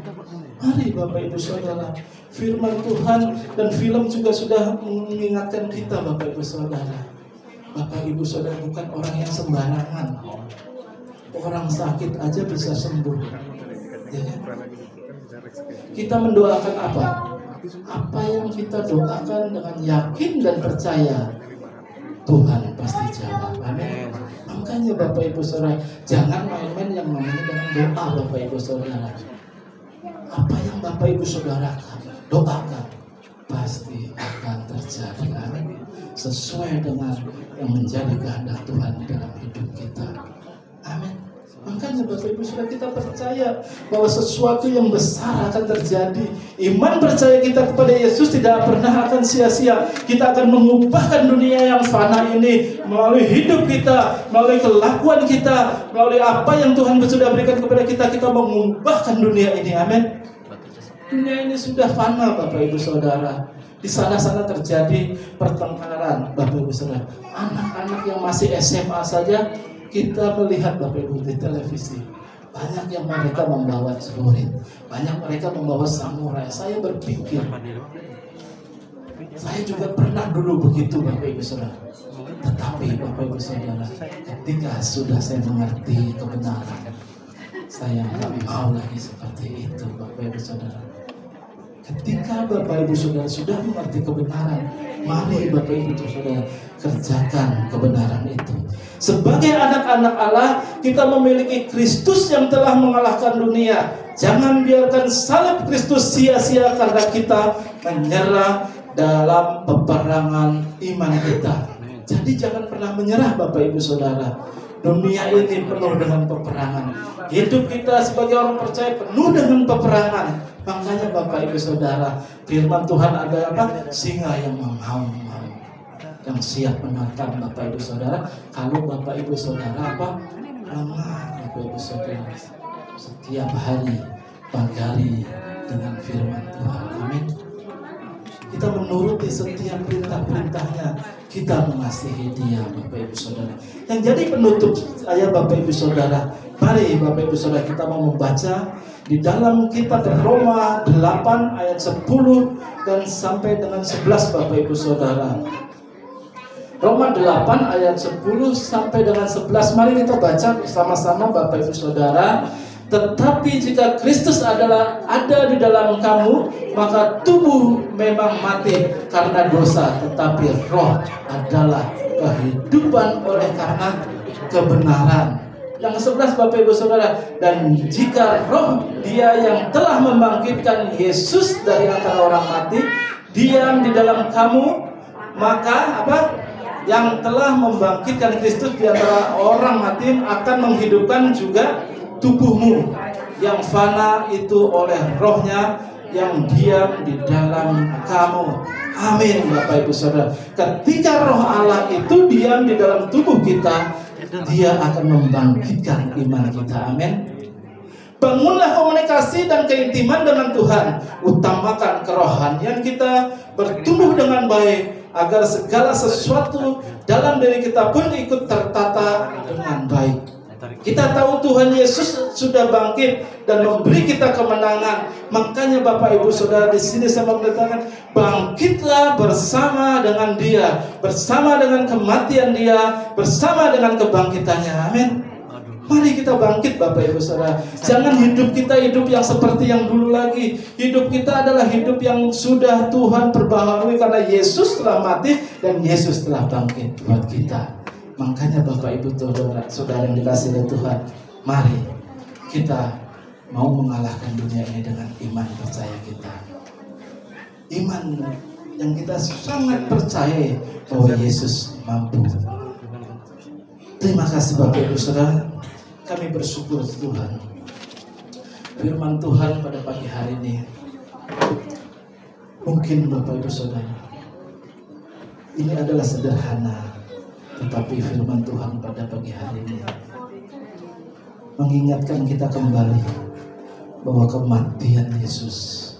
Mari Bapak Ibu Saudara, firman Tuhan dan film juga sudah mengingatkan kita Bapak Ibu Saudara. Bapak Ibu Saudara bukan orang yang sembarangan. Orang sakit aja bisa sembuh. Ya. Kita mendoakan apa? Apa yang kita doakan dengan yakin dan percaya, Tuhan pasti jawab. Amin. Makanya Bapak Ibu Saudara, jangan main-main yang namanya dengan doa Bapak Ibu Saudara. Apa yang Bapak Ibu Saudara doakan, pasti akan terjadi. Amin. Sesuai dengan yang menjadi kehendak Tuhan di dalam hidup kita. Amin. Makanya Bapak Ibu Saudara, kita percaya bahwa sesuatu yang besar akan terjadi. Iman percaya kita kepada Yesus tidak pernah akan sia-sia. Kita akan mengubahkan dunia yang fana ini melalui hidup kita, melalui kelakuan kita, melalui apa yang Tuhan sudah berikan kepada kita. Kita mengubahkan dunia ini. Amin. Dunia ini sudah fana Bapak Ibu Saudara. Di sana-sana terjadi pertengkaran Bapak Ibu Saudara. Anak-anak yang masih SMA saja kita melihat Bapak Ibu di televisi, banyak yang mereka membawa celurit, banyak mereka membawa samurai. Saya berpikir, saya juga pernah dulu begitu Bapak Ibu Saudara. Tetapi Bapak Ibu Saudara, ketika sudah saya mengerti kebenaran, saya nggak mau lagi seperti itu Bapak Ibu Saudara. Ketika Bapak Ibu Saudara sudah mengerti kebenaran, mari Bapak Ibu Saudara kerjakan kebenaran itu. Sebagai anak-anak Allah, kita memiliki Kristus yang telah mengalahkan dunia. Jangan biarkan salib Kristus sia-sia karena kita menyerah dalam peperangan iman kita. Jadi jangan pernah menyerah Bapak Ibu Saudara. Dunia ini penuh dengan peperangan. Hidup kita sebagai orang percaya penuh dengan peperangan. Makanya Bapak Ibu Saudara, firman Tuhan ada apa? Singa yang mengaum-ngaum, yang siap menatang Bapak Ibu Saudara. Kalau Bapak Ibu Saudara apa? Lemah Bapak Ibu Saudara. Setiap hari pagari dengan firman Tuhan. Amin. Kita menuruti setiap perintah-perintahnya. Kita mengasihi Dia Bapak Ibu Saudara. Yang jadi penutup saya Bapak Ibu Saudara, mari Bapak Ibu Saudara kita mau membaca di dalam kitab Roma 8 ayat 10 dan sampai dengan 11 Bapak Ibu Saudara. Roma 8 ayat 10 sampai dengan 11. Mari kita baca bersama-sama Bapak Ibu Saudara. Tetapi jika Kristus ada di dalam kamu, maka tubuh memang mati karena dosa, tetapi roh adalah kehidupan oleh karena kebenaran. Yang 11 Bapak Ibu Saudara, dan jika roh Dia yang telah membangkitkan Yesus dari antara orang mati diam di dalam kamu, maka apa? Yang telah membangkitkan Kristus di antara orang mati akan menghidupkan juga tubuhmu yang fana itu oleh rohnya yang diam di dalam kamu. Amin Bapak Ibu Saudara. Ketika roh Allah itu diam di dalam tubuh kita, Dia akan membangkitkan iman kita. Amin. Bangunlah komunikasi dan keintiman dengan Tuhan. Utamakan kerohanian kita bertumbuh dengan baik, agar segala sesuatu dalam diri kita pun ikut tertata dengan baik. Kita tahu Tuhan Yesus sudah bangkit dan memberi kita kemenangan. Makanya Bapak Ibu Saudara, di sini saya mengatakan, bangkitlah bersama dengan Dia, bersama dengan kematian Dia, bersama dengan kebangkitannya. Amin. Mari kita bangkit Bapak Ibu Saudara. Jangan hidup kita hidup yang seperti yang dulu lagi. Hidup kita adalah hidup yang sudah Tuhan perbaharui karena Yesus telah mati dan Yesus telah bangkit buat kita. Makanya Bapak Ibu Saudara yang dikasihi oleh Tuhan, mari kita mau mengalahkan dunia ini dengan iman percaya kita. Iman yang kita sangat percaya bahwa Yesus mampu. Terima kasih Bapak Ibu Saudara. Kami bersyukur Tuhan. Firman Tuhan pada pagi hari ini, mungkin Bapak Ibu Saudara, ini adalah sederhana, tetapi firman Tuhan pada pagi hari ini mengingatkan kita kembali bahwa kematian Yesus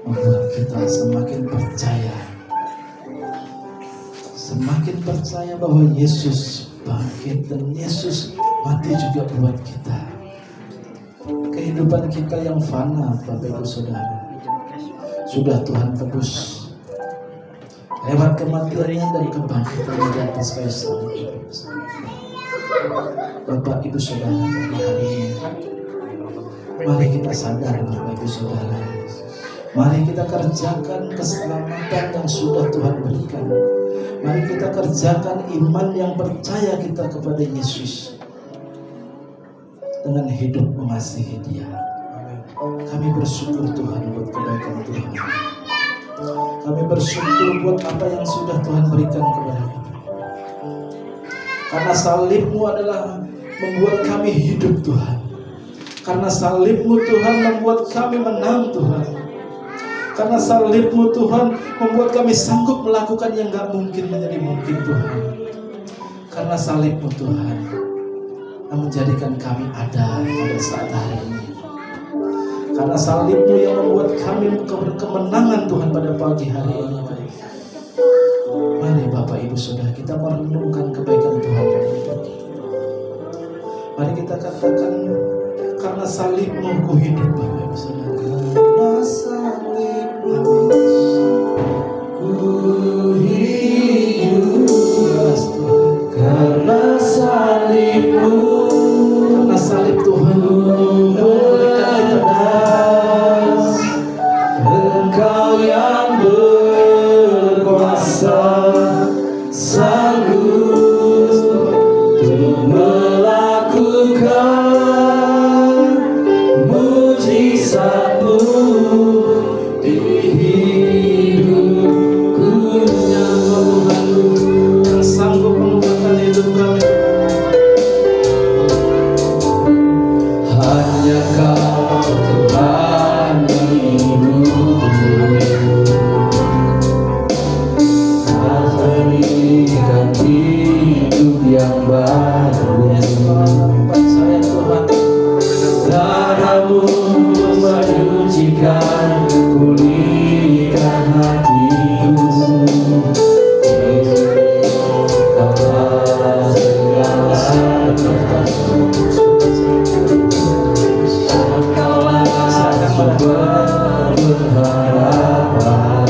membuat kita semakin percaya bahwa Yesus bangkit dan Yesus mati juga buat kita. Kehidupan kita yang fana Bapak Ibu Saudara sudah Tuhan tebus lewat kematiannya dan kebangkitannya di atas kayu salib. Bapak Ibu Saudara, pagi hari ini mari kita sadar Bapak Ibu Saudara, mari kita kerjakan keselamatan yang sudah Tuhan berikan. Mari kita kerjakan iman yang percaya kita kepada Yesus dengan hidup mengasihi Dia. Kami bersyukur Tuhan buat kebaikan Tuhan. Kami bersyukur buat apa yang sudah Tuhan berikan kepada kami. Karena salib-Mu adalah membuat kami hidup Tuhan. Karena salib-Mu Tuhan membuat kami menang Tuhan. Karena salib-Mu Tuhan membuat kami sanggup melakukan yang gak mungkin menjadi mungkin Tuhan. Karena salib-Mu Tuhan yang menjadikan kami ada pada saat hari ini. Karena salib-Mu yang membuat kami berkemenangan Tuhan pada pagi hari ini. Mari Bapak Ibu Saudara, kita merenungkan kebaikan Tuhan dalam hidup kita. Mari kita katakan, karena salib-Mu ku hidup Bapak Ibu Saudara. Karena salib-Mu ku hidup. Yes, Tuhan. Karena salib-Mu, karena salib Tuhan memberikan kita Engkau yang berkuasa, sanggup untuk melakukan mujizat-Mu di hidupku. Yang sanggup mengubahkan hidup kami, hanya Kau Tuhan hidup. Berikan hidup yang baru. Saya Tuhan, darah-Mu menyucikan, pulihkan hatiku. Kaulah segala Kaulah sumber pengharapan.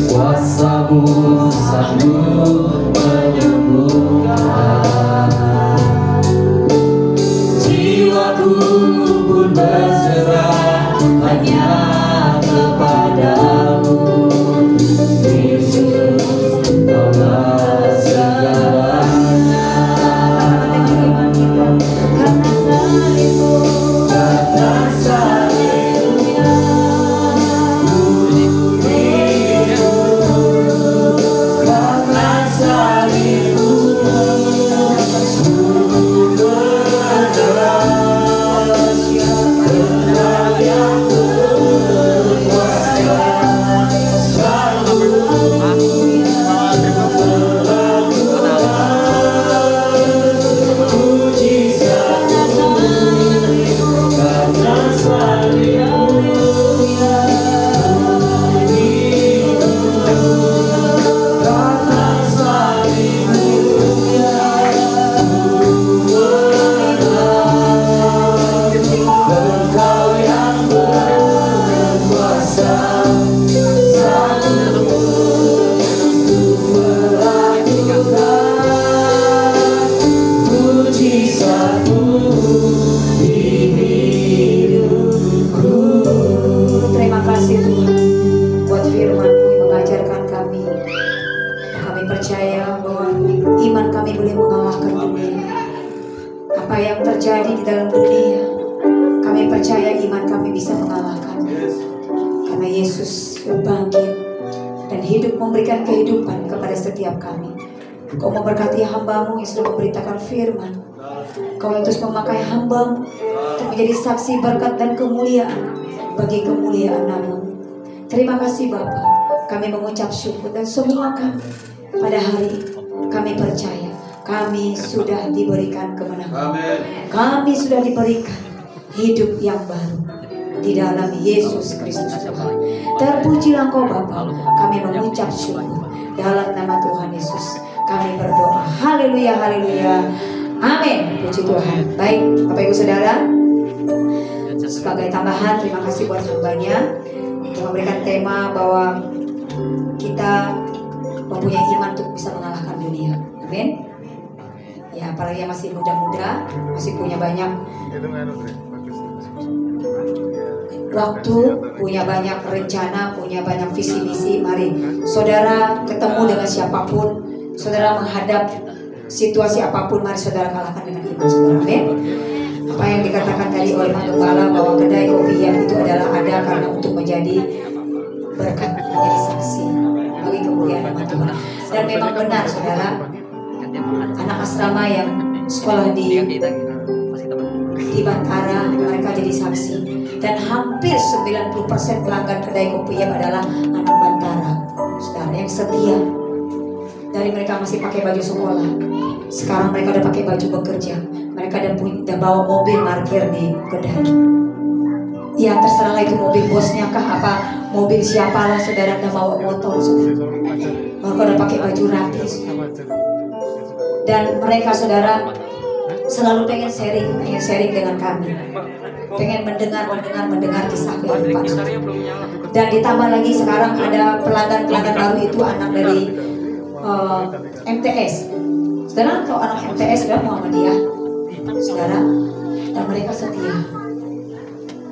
Kuasa-Mu sanggup menyembuhkan. Jiwaku pun berserah hanya kepada-Mu. Yesus, Kaulah segalanya. Karena salib-Mu, karena salib-Mu memberikan kehidupan kepada setiap kami. Kau memberkati hamba-Mu yang sudah memberitakan firman. Kau yang terus memakai hamba-Mu untuk menjadi saksi berkat dan kemuliaan bagi kemuliaan nama-Mu. Terima kasih Bapa. Kami mengucap syukur dan semua kami pada hari kami percaya kami sudah diberikan kemenangan. Kami sudah diberikan hidup yang baru di dalam Yesus Kristus Tuhan. Terpujilah Engkau Bapa. Kami mengucap syukur dalam nama Tuhan Yesus. Kami berdoa. Haleluya, haleluya. Amin. Puji Tuhan. Baik, Bapak Ibu Saudara. Sebagai tambahan, terima kasih buat hambanya untuk memberikan tema bahwa kita mempunyai iman untuk bisa mengalahkan dunia. Amin. Ya, apalagi yang masih muda-muda, masih punya banyak waktu, punya banyak rencana, punya banyak visi misi. Mari saudara ketemu dengan siapapun, saudara menghadap situasi apapun, mari saudara kalahkan dengan iman saudara. Amin. apa yang dikatakan tadi oleh Pak Gembala bahwa kedai kopi yang itu adalah ada karena untuk menjadi berkat, menjadi saksi bagi kemuliaan nama Tuhan. Dan memang benar saudara, anak asrama yang sekolah di Bantara mereka jadi saksi, dan hampir 90% pelanggan kedai kopi yang adalah anak Bantara, saudara, yang setia. Dari mereka masih pakai baju sekolah, sekarang mereka udah pakai baju bekerja, mereka udah bawa mobil parkir di kedai. Ya terserahlah itu mobil bosnya kah apa mobil siapa lah saudara, udah bawa motor saudara, mereka udah pakai baju rapi saudara. Dan mereka saudara selalu pengen sharing dengan kami, pengen mendengar kisah kehidupan. Dan ditambah lagi sekarang ada pelanggan baru itu anak dari MTS. Saudara tahu anak MTS sudah Muhammadiyah, saudara, dan mereka setia.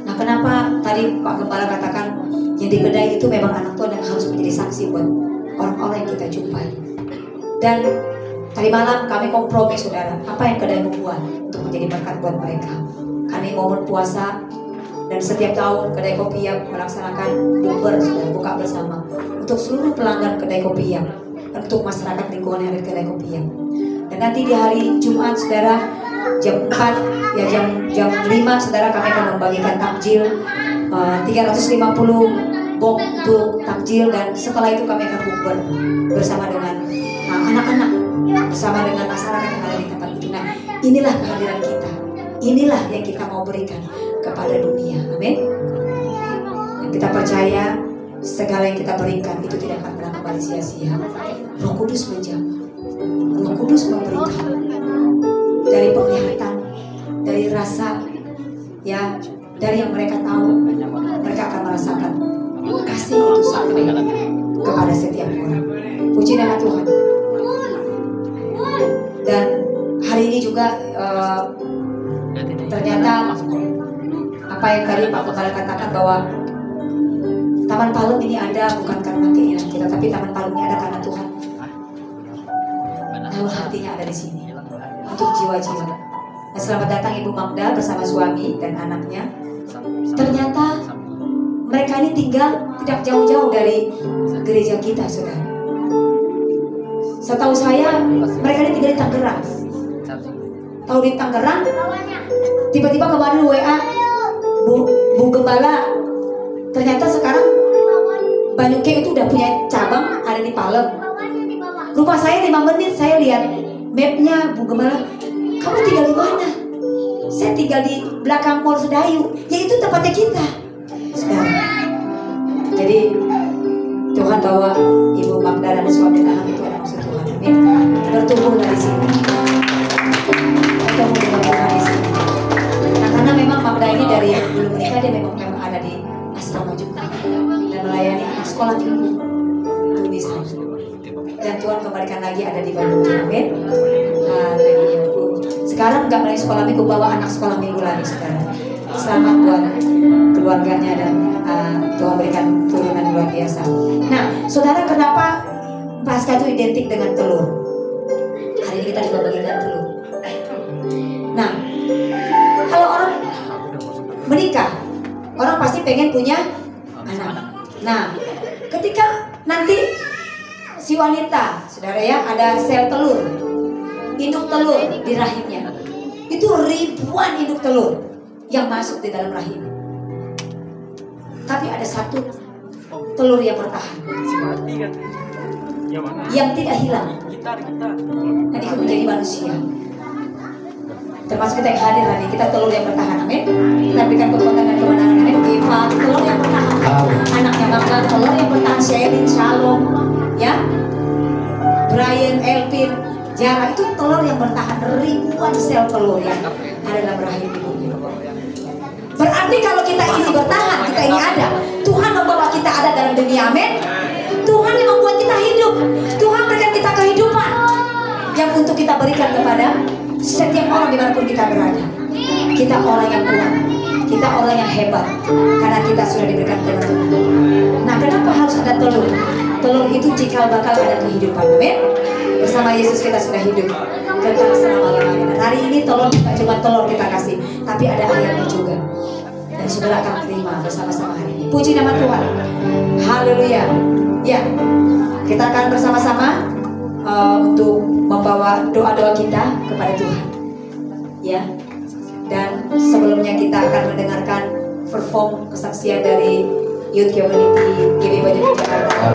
Nah kenapa tadi Pak Gembala katakan yang di kedai itu memang anak Tuhan yang harus menjadi saksi buat orang-orang yang kita jumpai. Dan tadi malam kami kompromi saudara, apa yang kedai membuat untuk menjadi berkat buat mereka. Kami momen puasa dan setiap tahun kedai kopi yang melaksanakan bukber saudara, buka bersama untuk seluruh pelanggan kedai kopi yang, untuk masyarakat lingkungan yang ada di kedai kopi yang. Dan nanti di hari Jumat saudara jam 4 ya jam 5 saudara kami akan membagikan takjil 350 bok untuk takjil, dan setelah itu kami akan bukber bersama dengan anak-anak, bersama dengan masyarakat yang ada di tempat itu. Nah inilah kehadiran kita, inilah yang kita mau berikan kepada dunia, amin. Dan kita percaya segala yang kita berikan itu tidak akan pernah kembali sia-sia. Roh Kudus menjaga, Roh Kudus memberikan dari penglihatan, dari rasa, ya, dari yang mereka tahu, mereka akan merasakan kasih itu sampai kepada setiap orang. Puji nama Tuhan. Dan hari ini juga ternyata apa yang tadi Pak Gembala katakan bahwa Taman Palem ini ada bukan karena keinginan kita, tapi Taman Palem ini ada karena Tuhan. Namun hatinya ada di sini untuk jiwa-jiwa. Nah, selamat datang Ibu Magda bersama suami dan anaknya. Ternyata mereka ini tinggal tidak jauh-jauh dari gereja kita, saudara. Setahu saya mereka ini tinggal di Tangerang. Tahu di Tangerang? Tiba-tiba kemarin WA Bu Gembala, ternyata sekarang Banyuke itu udah punya cabang ada di Palem. Rumah saya 5 menit, saya lihat mapnya Bu Gembala. Kamu tinggal di mana? Saya tinggal di belakang Mall Sedayu. Ya itu tempatnya kita. Saudara. Jadi Tuhan bawa Ibu Magda dan suami dan anak itu ada maksud Tuhan. Amin. Bertumbuh dari sini. Bertumbuh dengan Tuhan di sini. Nah, karena memang Magda ini dari belum menikah dia memang ada di asrama juga dan melayani anak sekolah minggu itu di sana. Dan Tuhan kembalikan lagi ada di Bandung. Amin. Haleluya. Sekarang nggak melayani sekolah minggu, bawa anak sekolah minggu lagi sekarang. Selamat buat keluarganya dan Tuhan berikan turunan luar biasa. Nah, saudara, kenapa Paskah itu identik dengan telur? Hari ini kita juga bagikan telur. Nah, kalau orang menikah, orang pasti pengen punya anak. Nah, ketika nanti si wanita, saudara ya, ada sel telur, induk telur di rahimnya, itu ribuan induk telur yang masuk di dalam rahim. Tapi ada satu telur yang bertahan, yang tidak hilang, dan itu menjadi manusia. Termasuk kita yang hadir hari ini, kita telur yang bertahan, amin. Kita berikan kekuatan dan kemenangan, amin. Eva, telur yang bertahan, anaknya Magda, telur yang bertahan. Sherin, Shalom, ya, Brian, Elvin, Jara, itu telur yang bertahan, ribuan sel telur yang ada dalam rahim ibunya. Berarti kalau kita ini bertahan, kita ini ada, Tuhan membawa kita ada dalam dunia, amin. Tuhan yang membuat kita hidup, Tuhan berikan kita kehidupan yang untuk kita berikan kepada setiap orang dimanapun kita berada. Kita orang yang kuat, kita orang yang hebat, karena kita sudah diberikan kemenangan. Nah, kenapa harus ada telur? Telur itu cikal bakal ada kehidupan, amin. Bersama Yesus kita sudah hidup kekal selama-lamanya. Dan hari ini telur kita cuma telur kita kasih, tapi ada ayamnya juga. Dan saudara akan terima bersama-sama hari ini. Puji nama Tuhan. Haleluya. Ya, kita akan bersama-sama untuk membawa doa-doa kita kepada Tuhan. Ya. Dan sebelumnya kita akan mendengarkan perform kesaksian dari Youth Community GB Banyuwangi Jakarta.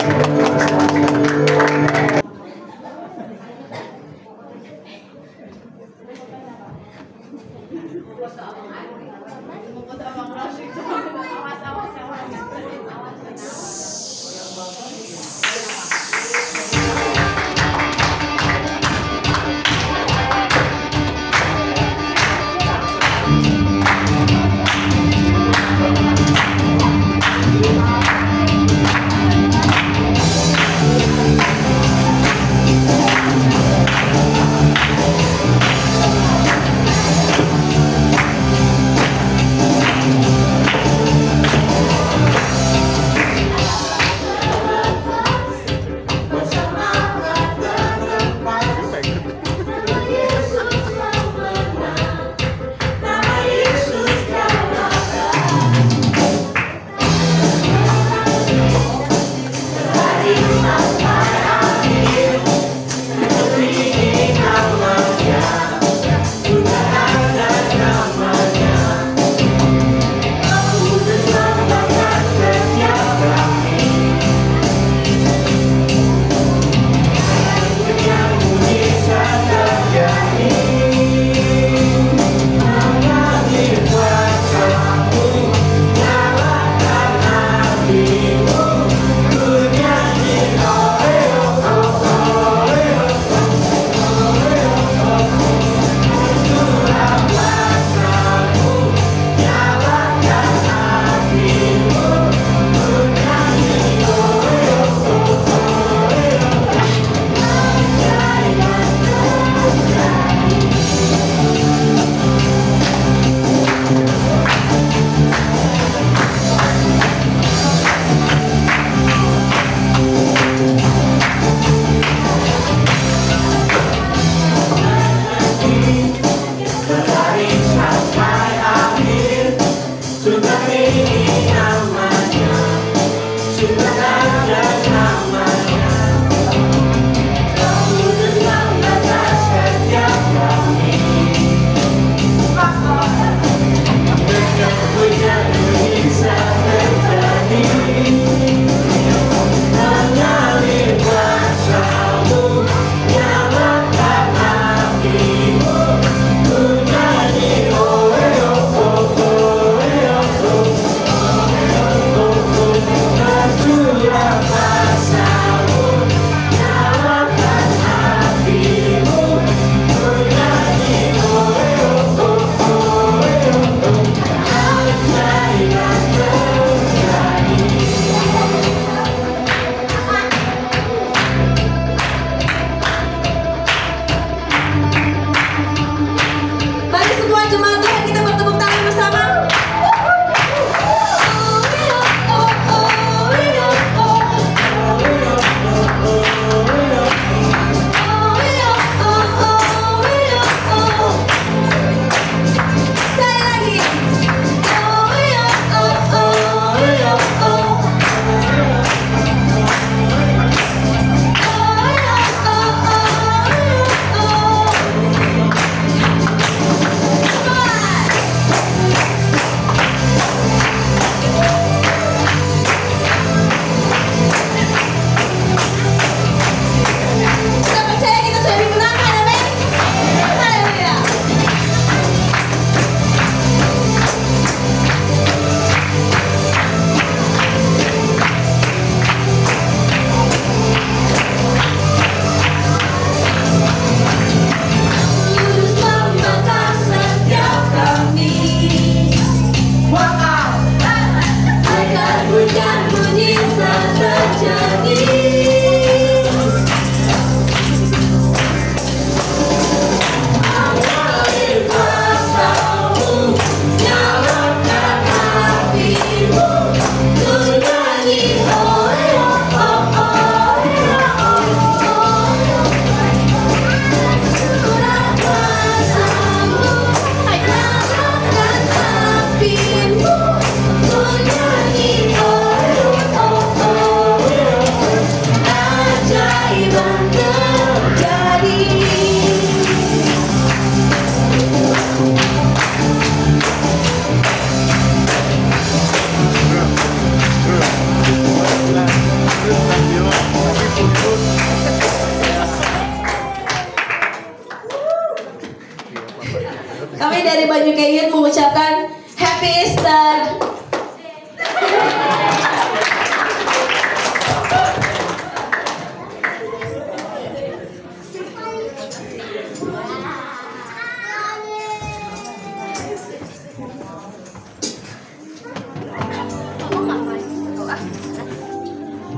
Kami dari Banyuke Youth mengucapkan Happy Easter.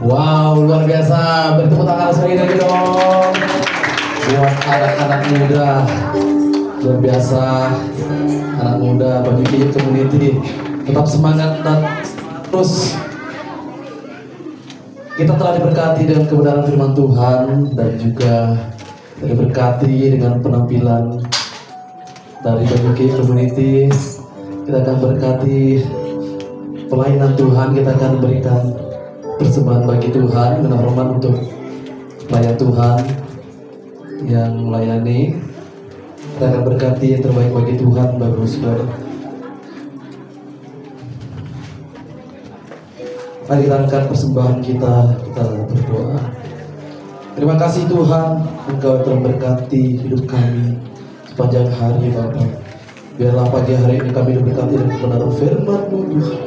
Wow, luar biasa. Bertepuk tangan sekali lagi dong buat anak-anak muda. Luar biasa, anak muda Banyuke Youth Community. Tetap semangat dan terus kita telah diberkati dengan kebenaran firman Tuhan dan juga diberkati dengan penampilan dari Banyuke Youth Community. Kita akan berkati pelayanan Tuhan, kita akan berikan persembahan bagi Tuhan, dengan hormat untuk pelayan Tuhan yang melayani. Kita akan berkati yang terbaik bagi Tuhan, Bapak Saudara. Mari kita angkat persembahan kita berdoa. Terima kasih Tuhan, Engkau telah berkati hidup kami sepanjang hari Bapak. Biarlah pagi hari ini kami diberkati dengan kebenaran firman-Mu Tuhan.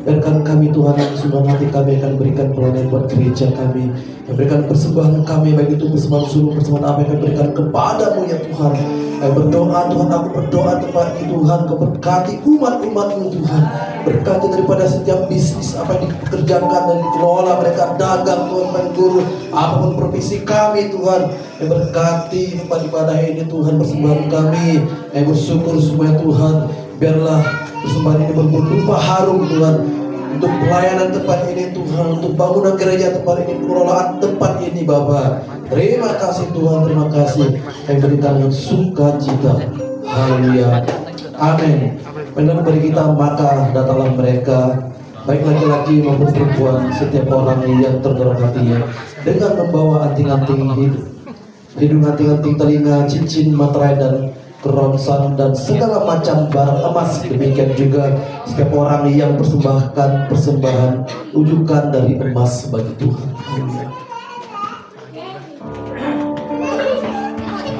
Biarkan kami Tuhan yang sudah nanti kami akan berikan pelayanan buat gereja kami, yang berikan persembahan kami, baik itu persembahan suruh, persembahan apa yang kami berikan kepadamu ya Tuhan. Yang berdoa Tuhan, aku berdoa tempat ini Tuhan, kau berkati umat-umat-Mu Tuhan. Berkati daripada setiap bisnis apa yang dikerjakan dan dikelola, mereka dagang Tuhan, guru, apapun profesi kami Tuhan. Yang berkati tempat ibadah ini Tuhan, persembahan kami, yang bersyukur semuanya Tuhan. Biarlah persembahan ini berupa harum Tuhan, untuk pelayanan tempat ini Tuhan, untuk bangunan gereja tempat ini, pengelolaan tempat ini Bapa. Terima kasih Tuhan, terima kasih yang berikan dengan sukacita. Haleluya, amin. Mendengar dari kita, maka datanglah mereka, baik laki-laki maupun perempuan, setiap orang yang terdorong hatinya, dengan membawa anting-anting hidung, anting-anting telinga, cincin, materai dan keronsan dan segala macam barang emas. Demikian juga setiap orang yang persembahkan persembahan ujukan dari emas bagi Tuhan.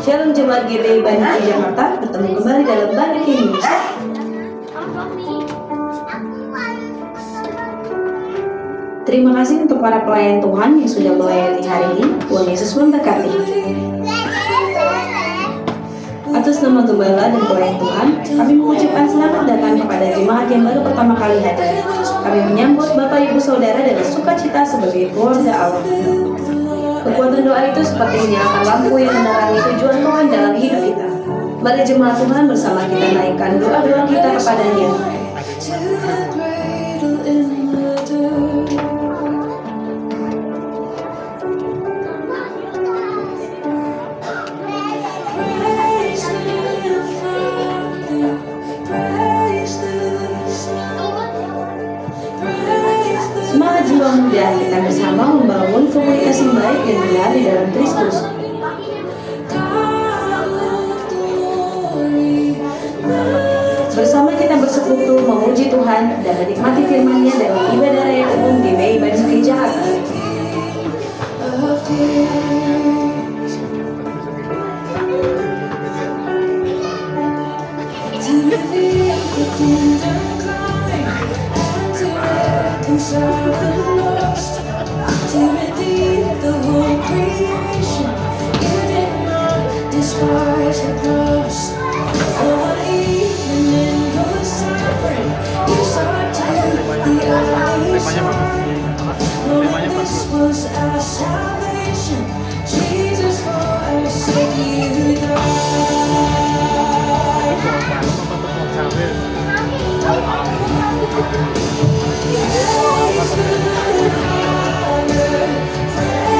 Shalom Jemaat GBI Banyuke Jakarta, bertemu kembali dalam Banyuke News. Terima kasih untuk para pelayan Tuhan yang sudah melayani hari ini. Tuhan Yesus memberkati. Atas nama Gembala dan pelayan Tuhan, kami mengucapkan selamat datang kepada jemaat yang baru pertama kali hadir. Kami menyambut Bapak Ibu Saudara dengan sukacita sebagai keluarga Allah. Kekuatan doa itu seperti menyalakan lampu yang menerangi tujuan Tuhan dalam hidup kita. Mari jemaat Tuhan bersama kita naikkan doa-doa kita kepada-Nya. Semangat jiwa muda, kita bersama membangun komunitas yang baik dan benar di dalam Kristus. Bersama kita bersekutu memuji Tuhan dan menikmati firman-Nya dalam ibadah raya umum GBI Banyuke Jakarta. Despise the cross, for even in your suffering, you saw to the other side. Lord, this was our salvation. Jesus, for our sake, you died.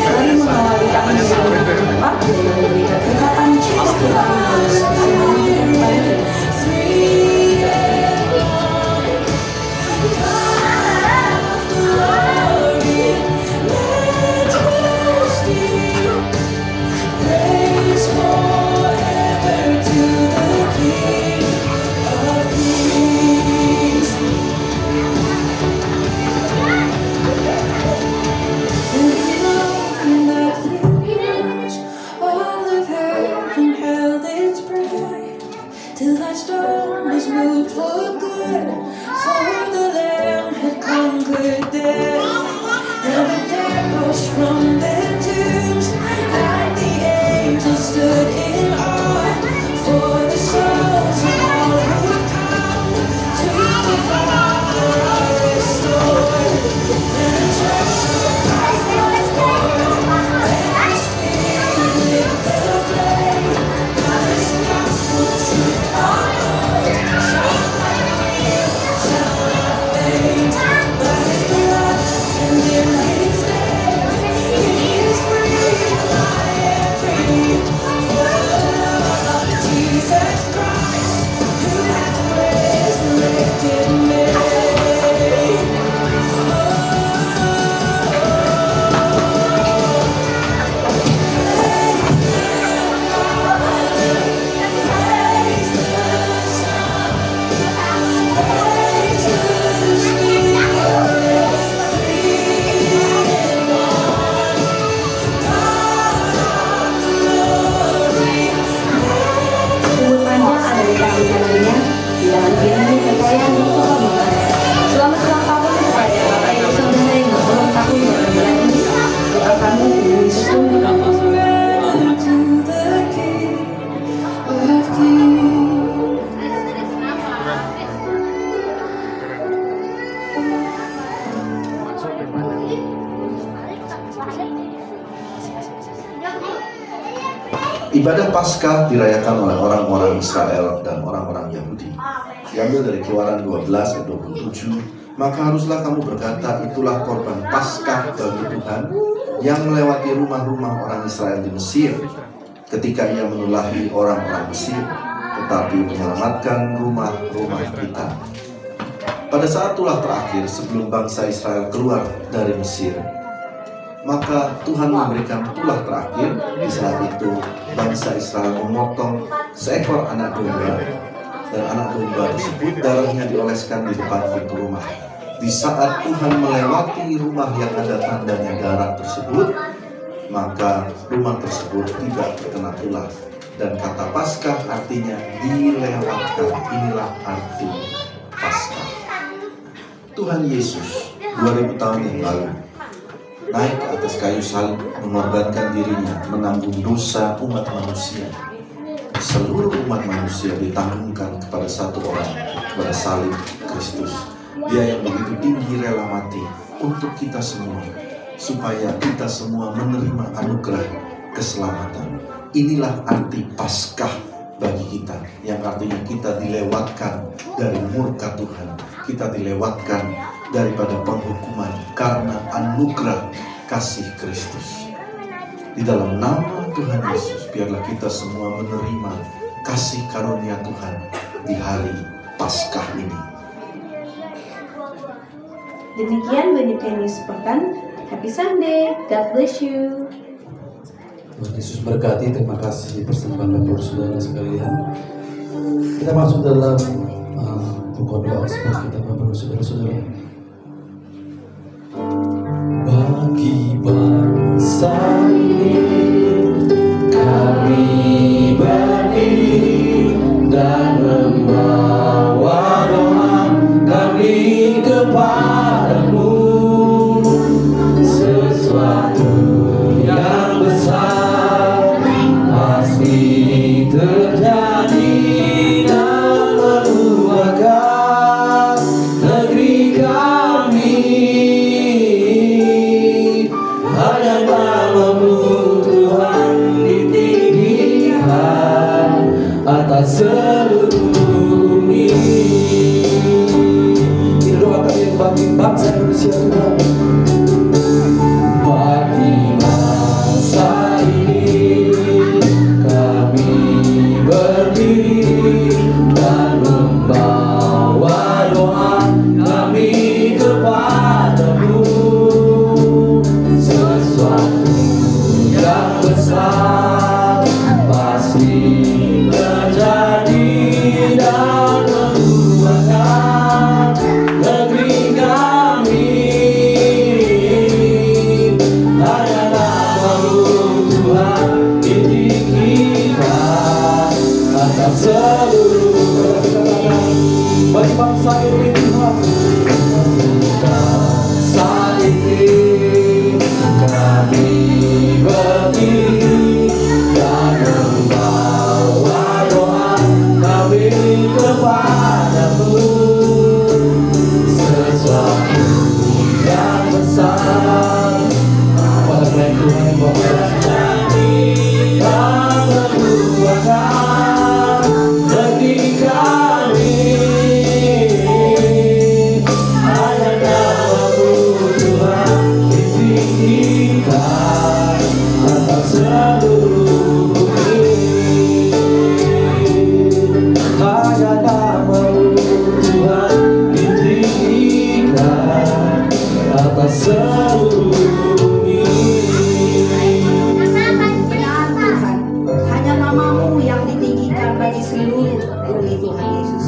Mari mengawali kami till that storm was moved for good. For the Lamb had conquered death, and the dead rose from their tombs, and the angels stood in awe for the souls of all who come to the Father are restored, and the church of Christ was born, and the Spirit lit the flame. Now this gospel truth on earth shall not fade, shall not fade. By His blood and in His name, He is free, I am free. For the love of Jesus Christ, who hath resurrected me. Umur panjang ada di kaki kanannya, di tangan kirinya kekayaan yang Tuhan memberi. Selamat ulang tahun kepada Bapak Ibu Saudara yang berulang tahun dalam bulan ini. Doa kami dipenuhi sesungguh. To the King of Kings. Ibadah Paskah dirayakan oleh orang-orang Israel dan orang-orang Yahudi. Diambil dari Keluaran 12 ayat 27. Maka haruslah kamu berkata, itulah korban Paskah bagi Tuhan yang melewati rumah-rumah orang Israel di Mesir ketika ia menulahi orang-orang Mesir, tetapi menyelamatkan rumah-rumah kita. Pada saat tulah terakhir sebelum bangsa Israel keluar dari Mesir, maka Tuhan memberikan tulah terakhir. Di saat itu bangsa Israel memotong seekor anak domba, dan anak domba tersebut darahnya dioleskan di depan pintu rumah. Di saat Tuhan melewati rumah yang ada tandanya darah tersebut, maka rumah tersebut tidak terkena tulah. Dan kata Paskah artinya dilewatkan. Inilah arti Paskah. Tuhan Yesus 2000 tahun yang lalu naik ke atas kayu salib, mengorbankan dirinya, menanggung dosa umat manusia. Seluruh umat manusia ditanggungkan kepada satu orang, kepada salib Kristus. Dia yang begitu tinggi rela mati untuk kita semua, supaya kita semua menerima anugerah keselamatan. Inilah arti Paskah bagi kita, yang artinya kita dilewatkan dari murka Tuhan, kita dilewatkan daripada penghukuman karena anugerah kasih Kristus. Di dalam nama Tuhan Yesus, biarlah kita semua menerima kasih karunia Tuhan di hari Paskah ini. Demikian Benedict News Pekan. Happy Sunday. God bless you. Tuhan Yesus berkati. Terima kasih persembahan Bapak Saudara sekalian. Kita masuk dalam pokok doa seperti kita Bapak Saudara-saudara. Bagi bangsa ini kami berdiri dan membawa doa kami kepadamu, sesuatu yang besar pasti terjadi dan meluahkan negeri kami. Hanya namamu Tuhan ditinggikan atas seluruh bumi. Ini doa kami bagi bangsa Indonesia Tuhan. Bagi bangsa ini kami berdiri dan membawa doa kami kepadamu, sesuatu yang besar pasti terjadi dan meluahkan negeri kami. Bagi bangsa ini Tuhan, bangsa ini kami berdiri dan membawa doa kami kepadamu. Sesuatu yang besar pada kalian Tuhan yang berkuasa bagi kami. Hanya namamu Tuhan ditinggikan atas seluruh bumi. Hanya namamu Tuhan ditinggikan atas seluruh bumi. Tuhan, hanya namamu yang ditinggikan bagi seluruh bumi Tuhan Yesus.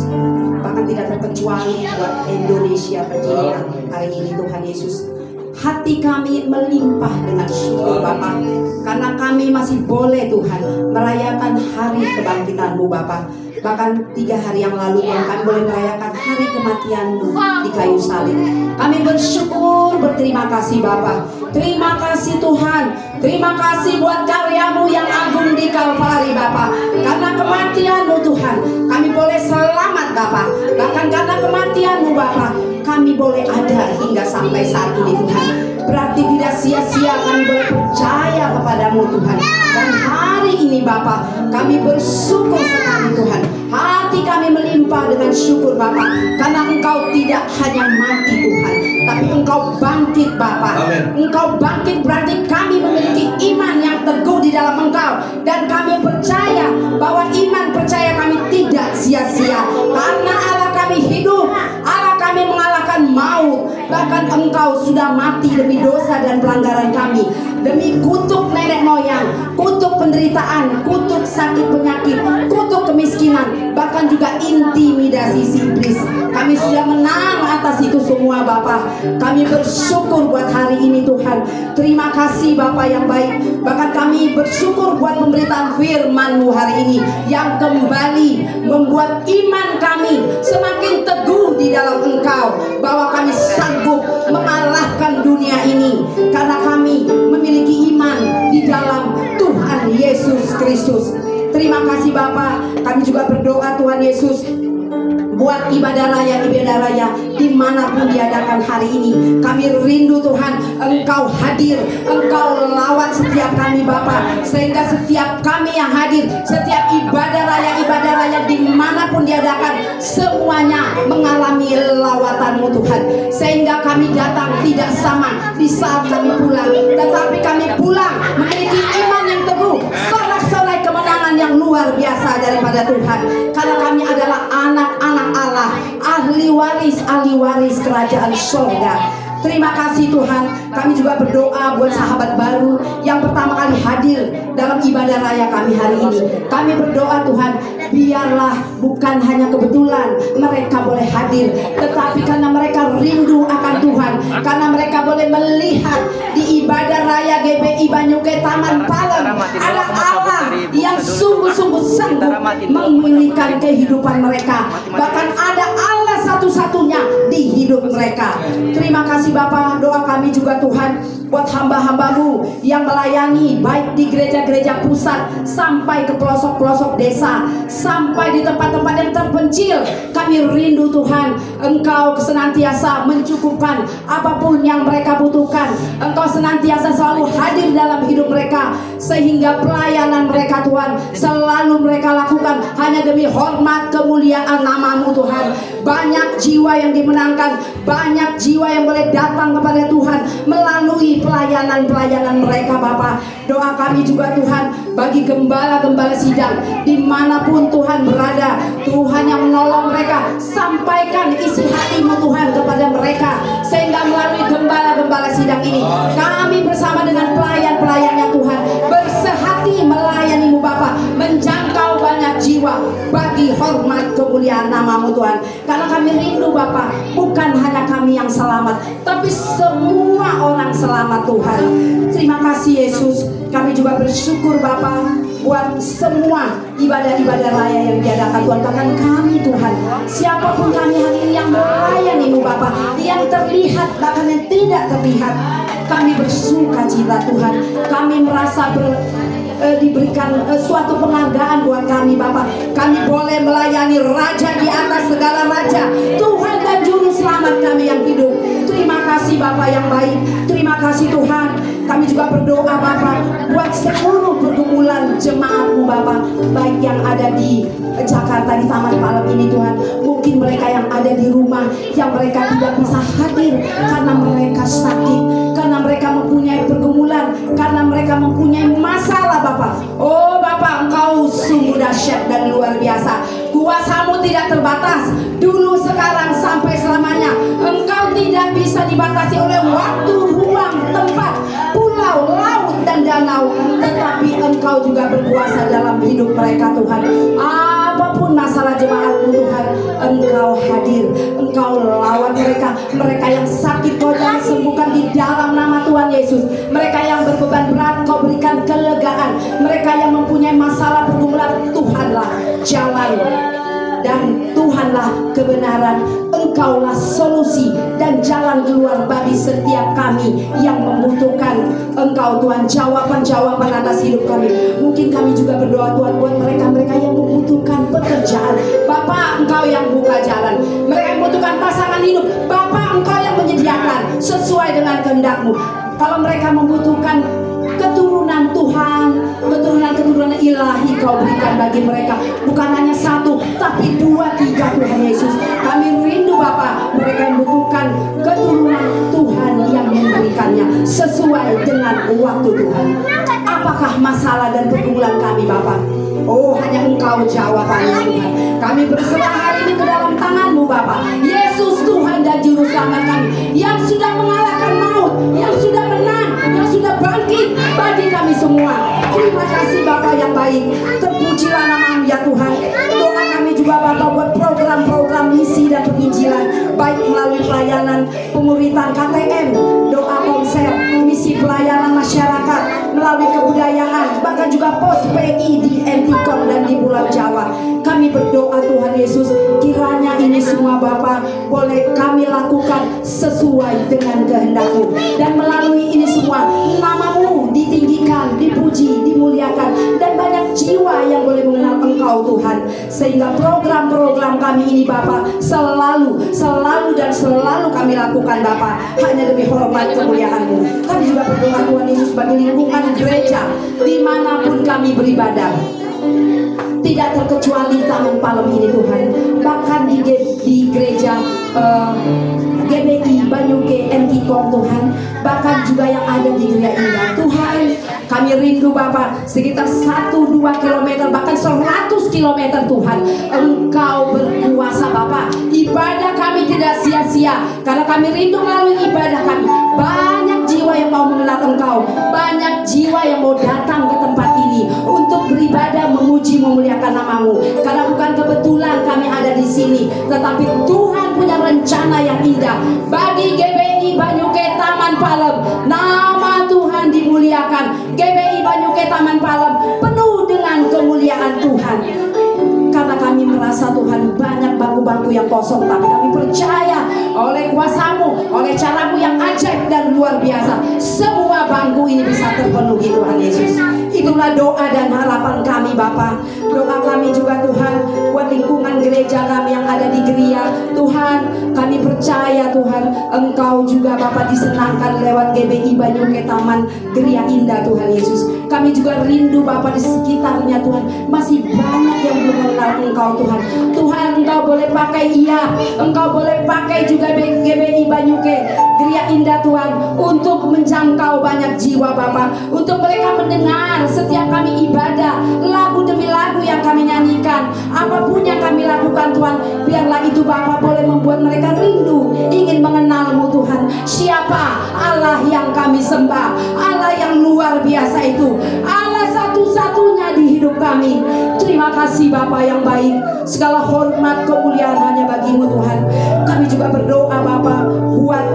Bahkan tidak terkecuali buat Indonesia berdiri hari ini Tuhan Yesus. Hati kami melimpah dengan syukur Bapa, karena kami masih boleh Tuhan merayakan hari kebangkitan-Mu Bapa. Bahkan 3 hari yang lalu Tuhan, kami boleh merayakan hari kematian-Mu di kayu salib. Kami bersyukur, berterima kasih Bapa. Terima kasih Tuhan. Terima kasih buat karya-Mu yang agung di Kalvari Bapa. Karena kematian-Mu Tuhan, kami boleh selamat Bapa. Bahkan karena kematian-Mu Bapa, kami boleh ada hingga sampai saat ini Tuhan. Berarti tidak sia-sia kami boleh percaya kepadamu Tuhan. Dan hari ini Bapa, kami bersyukur sekali Tuhan. Hati kami melimpah dengan syukur Bapa, karena Engkau tidak hanya mati Tuhan, tapi Engkau bangkit Bapa. Engkau bangkit berarti kami memiliki iman yang teguh di dalam Engkau. Dan kami percaya bahwa iman percaya kami tidak sia-sia, karena Allah kami hidup, Allah kami mengalahkan maut. Bahkan Engkau sudah mati demi dosa dan pelanggaran kami, demi kutuk nenek moyang, kutuk penderitaan, kutuk sakit penyakit, kutuk kemiskinan, bahkan juga intimidasi si iblis. Kami sudah menang atas itu semua Bapa. Kami bersyukur buat hari ini Tuhan. Terima kasih Bapa yang baik. Bahkan kami bersyukur buat pemberitaan firman-Mu hari ini yang kembali membuat iman kami semakin teguh di dalam Engkau, bahwa kami sanggup mengalahkan dunia ini karena kami memiliki iman di dalam Tuhan Yesus Kristus. Terima kasih Bapa. Kami juga berdoa Tuhan Yesus buat ibadah raya dimanapun diadakan hari ini. Kami rindu Tuhan Engkau hadir, Engkau lawat setiap kami Bapa, sehingga setiap kami yang hadir, setiap ibadah raya dimanapun diadakan, semuanya mengalami lawatan-Mu Tuhan. Sehingga kami datang tidak sama di saat kami pulang, tetapi kami pulang memiliki iman yang teguh, sorak-sorai kemenangan yang luar biasa daripada Tuhan. Karena kami adalah anak-anak Allah, ahli waris kerajaan surga. Terima kasih Tuhan. Kami juga berdoa buat sahabat baru yang pertama kali hadir dalam ibadah raya kami hari ini. Kami berdoa Tuhan, biarlah bukan hanya kebetulan mereka boleh hadir, tetapi karena mereka rindu akan Tuhan, karena mereka boleh melihat di ibadah raya GBI Banyuke Taman Palem ada Allah yang sungguh-sungguh sanggup memulihkan kehidupan mereka. Bahkan ada Allah satu-satunya di hidup mereka. Terima kasih Bapa. Doa kami juga Tuhan buat hamba-hamba-Mu yang melayani baik di gereja-gereja pusat sampai ke pelosok-pelosok desa, sampai di tempat-tempat yang terpencil. Kami rindu Tuhan Engkau senantiasa mencukupkan apapun yang mereka butuhkan. Engkau senantiasa selalu hadir dalam hidup mereka, sehingga pelayanan mereka Tuhan selalu mereka lakukan hanya demi hormat kemuliaan nama-Mu Tuhan. Banyak jiwa yang dimenangkan, banyak jiwa yang boleh datang kepada Tuhan melalui pelayanan-pelayanan mereka Bapa. Doa kami juga Tuhan bagi gembala-gembala sidang dimanapun Tuhan berada, Tuhan yang menolong mereka, sampaikan isi hati-Mu Tuhan kepada mereka, sehingga melalui gembala-gembala sidang ini kami bersama dengan pelayan-pelayannya Tuhan bersehati melayani-Mu Bapa, menjangkau banyak jiwa bagi hormat kemuliaan kemuliaan nama-Mu Tuhan. Karena kami rindu Bapa, bukan hanya kami yang selamat, tapi semua orang selamat Tuhan. Terima kasih Yesus. Kami juga bersyukur Bapa buat semua ibadah-ibadah raya yang diadakan Tuhan. Bahkan kami Tuhan, siapapun kami hari ini yang melayani-Mu Bapa, yang terlihat bahkan yang tidak terlihat, kami bersuka cita Tuhan. Kami merasa diberikan suatu penghargaan buat kami Bapak. Kami boleh melayani Raja di atas segala raja, Tuhan dan Juru Selamat kami yang hidup. Terima kasih Bapak yang baik. Terima kasih Tuhan. Kami juga berdoa Bapak buat seluruh pergumulan jemaat-Mu Bapak, baik yang ada di Jakarta di Taman Palem ini Tuhan. Mungkin mereka yang ada di rumah, yang mereka tidak bisa hadir karena mereka sakit, karena mereka mempunyai pergumulan, karena mereka mempunyai masalah Bapak. Oh Bapak, Engkau sungguh dahsyat dan luar biasa. Kuasa-Mu tidak terbatas, dulu, sekarang, sampai selamanya. Engkau tidak bisa dibatasi oleh waktu, ruang, tempat, pulau, laut, dan danau. Tetapi Engkau juga berkuasa dalam hidup mereka Tuhan. Apapun masalah jemaat-Mu Tuhan, Engkau hadir, Engkau lawan mereka. Mereka yang sakit Kau jangan sembuhkan di dalam nama Tuhan Yesus. Mereka yang berbeban berat Kau berikan kelegaan. Mereka yang mempunyai masalah pergumulan, Tuhanlah jalan dan Tuhanlah kebenaran. Engkaulah solusi dan jalan keluar bagi setiap kami yang membutuhkan Engkau Tuhan, jawaban-jawaban atas hidup kami. Mungkin kami juga berdoa Tuhan buat mereka-mereka yang membutuhkan pekerjaan. Bapak, Engkau yang buka jalan. Mereka yang membutuhkan pasangan hidup, Bapak, Engkau yang menyediakan sesuai dengan kehendak-Mu. Kalau mereka membutuhkan keturunan Tuhan, keturunan ilahi Kau berikan bagi mereka. Bukan hanya satu, tapi 2, 3 Tuhan Yesus. Kami rindu Bapak, mereka yang membutuhkan keturunan Tuhan yang memberikannya sesuai dengan waktu Tuhan. Apakah masalah dan pergumulan kami Bapak? Oh, hanya Engkau jawabannya Tuhan. Kami berserah hari ini ke dalam tangan-Mu Bapak. Yesus Tuhan dan Juru Selamat kami, yang sudah mengalahkan maut, yang sudah menang, yang sudah bangkit bagi kami semua. Terima kasih Bapak yang baik. Terpujilah nama-Mu ya Tuhan. Doa kami juga Bapak buat program-program misi dan penginjilan, baik melalui pelayanan pemuritan KTM, doa konser, misi pelayanan masyarakat, melalui kebudayaan, bahkan juga pos PI di Entikon dan di Pulau Jawa. Kami berdoa Tuhan Yesus, kiranya ini semua Bapak boleh kami lakukan sesuai dengan kehendak-Mu. Dan melalui ini semua nama-Mu ditinggikan, dipuji, dimuliakan, dan banyak jiwa yang boleh mengenal Engkau Tuhan. Sehingga program-program kami ini Bapak selalu dan selalu kami lakukan Bapak hanya demi hormat kemuliaan-Mu. Kami juga berdoa Tuhan Yesus bagi lingkungan gereja dimanapun kami beribadah, tidak terkecuali Taman Palem ini Tuhan. Bahkan di gereja GBI Banyuke Entikon Tuhan, bahkan juga yang ada di Geria Indah Tuhan. Kami rindu Bapak sekitar 1-2 kilometer, bahkan 100 kilometer Tuhan. Engkau berkuasa Bapak. Ibadah kami tidak sia-sia, karena kami rindu melalui ibadah kami banyak jiwa yang mau mengenal Engkau, banyak jiwa yang mau datang ke tempat ini untuk beribadah, memuji, memuliakan nama-Mu. Karena bukan kebetulan kami ada di sini, tetapi Tuhan punya rencana yang indah bagi GBI Banyuke Taman Palem. Nama Tuhan dimuliakan. GBI Banyuke Taman Palem penuh dengan kemuliaan Tuhan. Karena kami merasa Tuhan banyak bangku-bangku yang kosong, tapi kami percaya oleh kuasa-Mu, oleh cara-Mu yang ajaib dan luar biasa, semua bangku ini bisa terpenuhi Tuhan Yesus. Itulah doa dan harapan kami Bapa. Doa kami juga Tuhan buat lingkungan gereja kami yang ada di Geria. Tuhan, kami percaya Tuhan Engkau juga Bapa disenangkan lewat GBI Banyuke Taman Geria Indah Tuhan Yesus. Kami juga rindu Bapa di sekitarnya Tuhan, masih banyak yang belum mengenal Engkau Tuhan. Tuhan, Engkau boleh pakai Engkau boleh pakai juga GBI Banyuke Geria Indah Tuhan untuk menjangkau banyak jiwa Bapa, untuk mereka mendengar setiap kami ibadah, lagu demi lagu yang kami nyanyikan, apapun yang kami lakukan Tuhan, biarlah itu Bapa boleh membuat mereka rindu, ingin mengenal-Mu Tuhan. Siapa Allah yang kami sembah, Allah yang luar biasa itu, Allah satu-satu satu-satunya di hidup kami. Terima kasih Bapa yang baik. Segala hormat kemuliaan hanya bagi-Mu Tuhan. Kami juga berdoa Bapa buat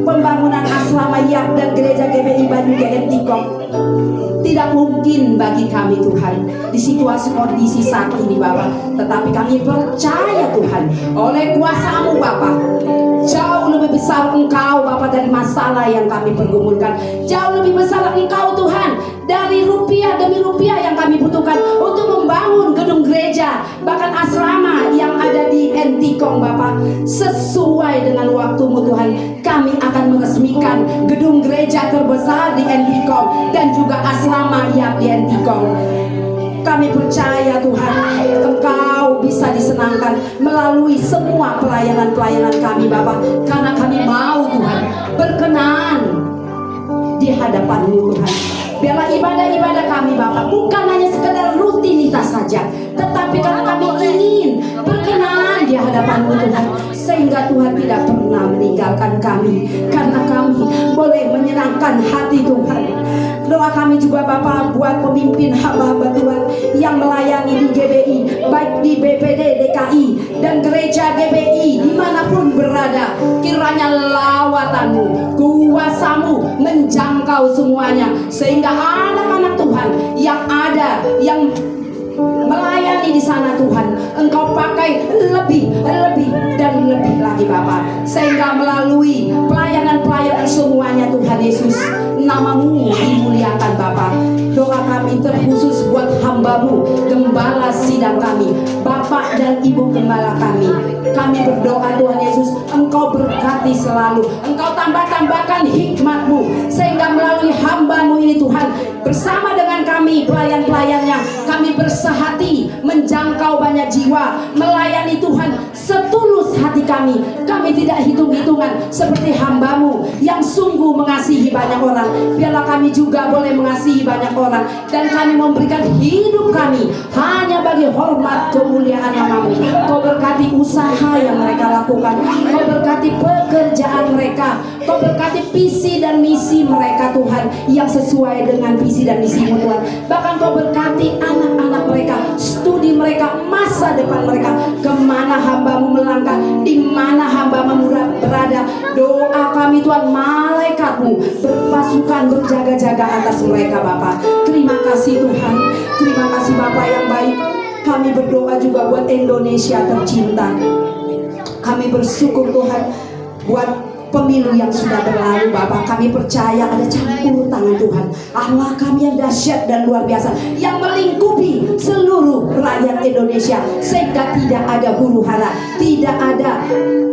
pembangunan asrama YAP dan gereja GBI Bandung GNTikong. Tidak mungkin bagi kami Tuhan di situasi kondisi saat ini Bapa. Tetapi kami percaya Tuhan oleh kuasa-Mu Bapa, jauh lebih besar Engkau Bapa dari masalah yang kami pergumulkan. Jauh lebih besar Engkau Tuhan dari rupiah demi rupiah yang kami butuhkan untuk membangun gedung gereja, bahkan asrama yang ada di Entikong Bapa. Sesuai dengan waktu-Mu Tuhan, kami akan meresmikan gedung gereja terbesar di Entikong dan juga asrama yang di Entikong. Kami percaya Tuhan Engkau bisa disenangkan melalui semua pelayanan-pelayanan kami Bapak, karena kami mau Tuhan berkenan di hadapan-Mu Tuhan. Biarlah ibadah-ibadah kami Bapak bukan hanya sekedar rutinitas saja, tetapi karena kami ingin berkenan di hadapan-Mu Tuhan, sehingga Tuhan tidak pernah meninggalkan kami, karena kami boleh menyenangkan hati Tuhan. Doa kami juga Bapak buat pemimpin hamba-hamba Tuhan yang melayani di GBI, baik di BPD DKI dan gereja GBI dimanapun berada. Kiranya lawatan-Mu, kuasa-Mu menjangkau semuanya, sehingga anak-anak Tuhan yang ada, yang melayani di sana Tuhan, Engkau pakai lebih dan lebih lagi Bapak, sehingga melalui pelayanan-pelayanan semuanya Tuhan Yesus, nama-Mu dimuliakan Bapak. Doa kami terkhusus buat hamba-Mu, gembala sidang kami, Bapak dan Ibu gembala kami. Kami berdoa Tuhan Yesus, Engkau berkati selalu, Engkau tambah-tambahkan hikmat-Mu, sehingga melalui hamba-Mu ini Tuhan, bersama dengan kami pelayan-pelayannya, kami bersehati menjangkau banyak jiwa, melayani Tuhan setulus hati kami. Kami tidak hitung-hitungan seperti hamba-Mu yang sungguh mengasihi banyak orang. Biarlah kami juga boleh mengasihi banyak orang, dan kami memberikan hidup kami hanya bagi hormat kemuliaan nama-Mu. Kau berkati usaha yang mereka lakukan, Kau berkati pekerjaan mereka, Kau berkati visi dan misi mereka Tuhan, yang sesuai dengan visi dan misi-Mu Tuhan. Bahkan Kau berkati anak-anak mereka, studi mereka, masa depan mereka. Kemana hamba-Mu melangkah, di mana hamba-Mu berada, doa kami Tuhan, malaikat-Mu berpasukan berjaga-jaga atas mereka Bapak. Terima kasih Tuhan, terima kasih Bapak yang baik. Kami berdoa juga buat Indonesia tercinta. Kami bersyukur Tuhan buat pemilu yang sudah berlalu Bapak. Kami percaya ada campur tangan Tuhan Allah kami yang dahsyat dan luar biasa, yang melingkupi seluruh rakyat Indonesia, sehingga tidak ada huru-hara, tidak ada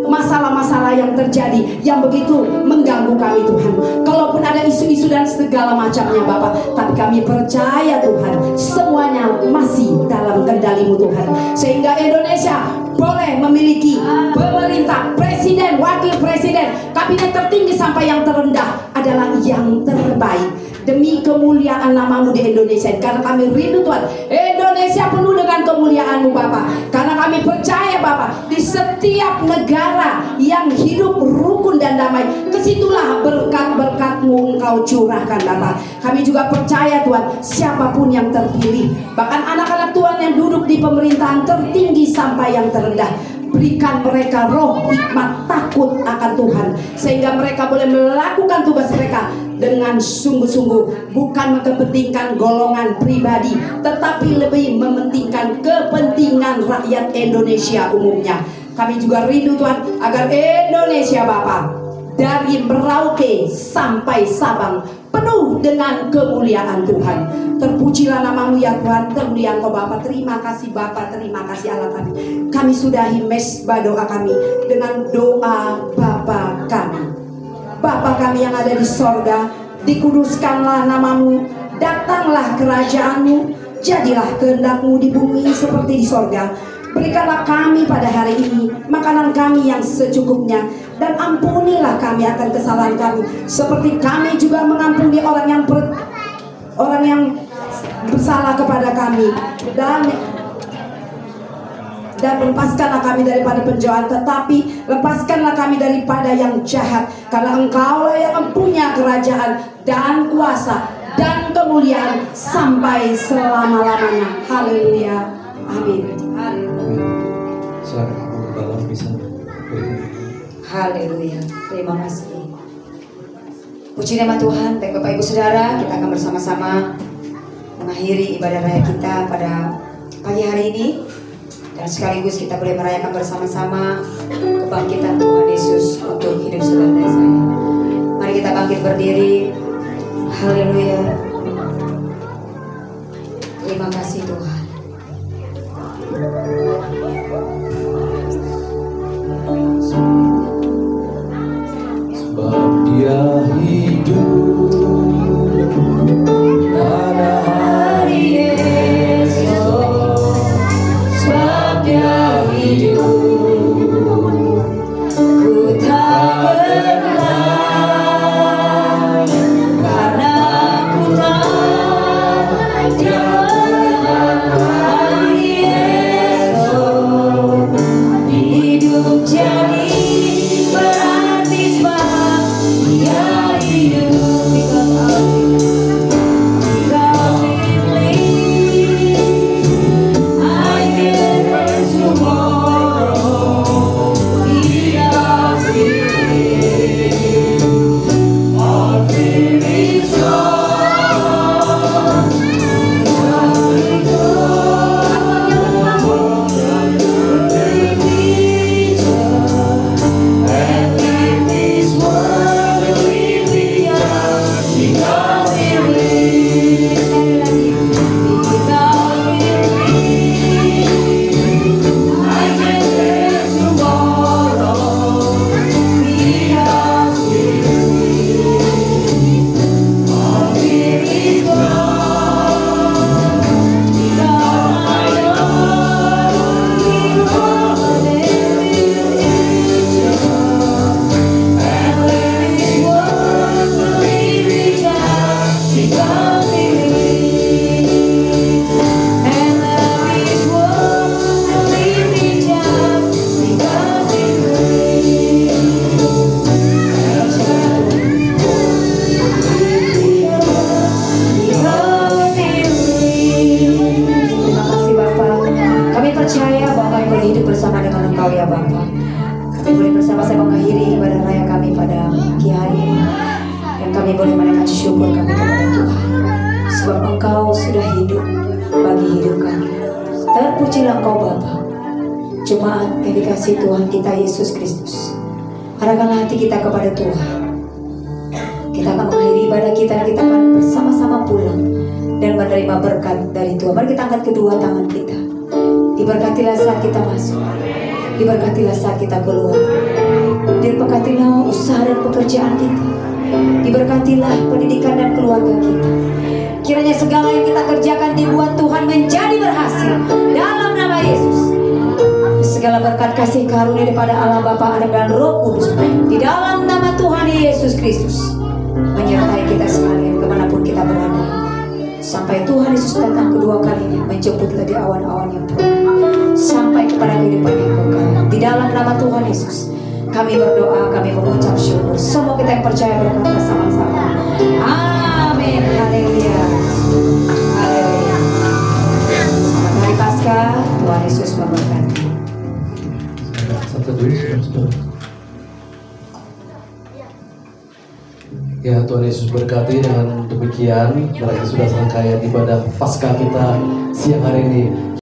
masalah-masalah yang terjadi yang begitu mengganggu kami Tuhan. Kalaupun ada isu-isu dan segala macamnya Bapak, tapi kami percaya Tuhan semuanya masih dalam kendali-Mu Tuhan, sehingga Indonesia boleh memiliki pemerintah, presiden, wakil presiden, kabinet tertinggi sampai yang terendah adalah yang terbaik demi kemuliaan nama-Mu di Indonesia. Karena kami rindu Tuhan, Indonesia penuh dengan kemuliaan-Mu Bapak. Karena kami percaya Bapak, di setiap negara yang hidup rukun dan damai, kesitulah berkat-berkat-Mu Engkau curahkan Bapak. Kami juga percaya Tuhan, siapapun yang terpilih, bahkan anak-anak Tuhan yang duduk di pemerintahan tertinggi sampai yang terendah, berikan mereka roh hikmat takut akan Tuhan, sehingga mereka boleh melakukan tugas mereka dengan sungguh-sungguh, bukan mengepentingkan golongan pribadi, tetapi lebih mementingkan kepentingan rakyat Indonesia umumnya. Kami juga rindu Tuhan agar Indonesia Bapak, dari Merauke sampai Sabang, penuh dengan kemuliaan Tuhan. Terpujilah nama-Mu ya Tuhan, termulia Engkau Bapa. Terima kasih Bapa, terima kasih Allah kami. Kami sudahi mesbah doa kami dengan doa Bapa kami. Bapa kami yang ada di sorga, dikuduskanlah nama-Mu, datanglah kerajaan-Mu, jadilah kehendak-Mu di bumi seperti di sorga. Berikanlah kami pada hari ini makanan kami yang secukupnya, dan ampunilah kami akan kesalahan kami, seperti kami juga mengampuni orang yang bersalah kepada kami, dan lepaskanlah kami daripada penjahat, tetapi lepaskanlah kami daripada yang jahat, karena Engkaulah yang mempunyai kerajaan dan kuasa dan kemuliaan sampai selama-lamanya. Haleluya. Amin. Silakan Ibu Gembala bisa berikan. Haleluya. Terima kasih. Puji nama Tuhan. Baik Bapak Ibu Saudara, kita akan bersama-sama mengakhiri ibadah raya kita pada pagi hari ini, dan sekaligus kita boleh merayakan bersama-sama kebangkitan Tuhan Yesus untuk hidup saudara dan saya. Mari kita bangkit berdiri. Haleluya. Terima kasih Tuhan. Sebab Dia hidup pada hari esok, sebab Dia hidup, ku tak gentar, karena ku tahu Dia hari esok. Hidup jadi berarti sebab Dia hidup. Because He lives, I can face tomorrow. Because He lives, all fear is gone. And in this world we rejoice because He lives. Because He lives, I can face tomorrow. Because He lives, all fear is gone. Because I know He will never rejoice. And when this world we rejoice because He lives. And when this world we rejoice because He lives. Terima kasih Bapak. Kami percaya bahwa kami boleh hidup bersama dengan Engkau ya Bapak. Kami boleh bersama-sama mengakhiri ibadah raya kami pada pagi hari ini, dan kami boleh menaikkan syukur kami kepada Tuhan, sebab Engkau sudah hidup bagi hidup kami. Terpujilah Engkau Bapa. Jemaat yang dikasihi Tuhan kita Yesus Kristus, arahkanlah hati kita kepada Tuhan. Kita akan mengakhiri ibadah kita dan kita akan bersama-sama pulang dan menerima berkat dari Tuhan. Mari kita angkat kedua tangan kita. Diberkatilah saat kita masuk, diberkatilah saat kita keluar, diberkatilah usaha dan pekerjaan kita, diberkatilah pendidikan dan keluarga kita. Kiranya segala yang kita kerjakan dibuat Tuhan menjadi berhasil dalam nama Yesus. Segala berkat kasih karunia daripada Allah Bapa, Anak dan Roh Kudus di dalam nama Tuhan Yesus Kristus menyertai kita sekalian kemanapun kita berada, sampai Tuhan Yesus datang kedua kalinya menjemput kita di awan-awan yang purna sampai kepada kehidupan yang kekal. Di dalam nama Tuhan Yesus kami berdoa, kami mengucap syukur. Semua kita yang percaya berkata sama-sama amin. Haleluya. Haleluya. Selamat hari Paskah. Tuhan Yesus memberkati. Satu dulu, saudara. Ya, Tuhan Yesus berkati. Dengan demikian berarti sudah selesai ibadah Paskah kita siang hari ini.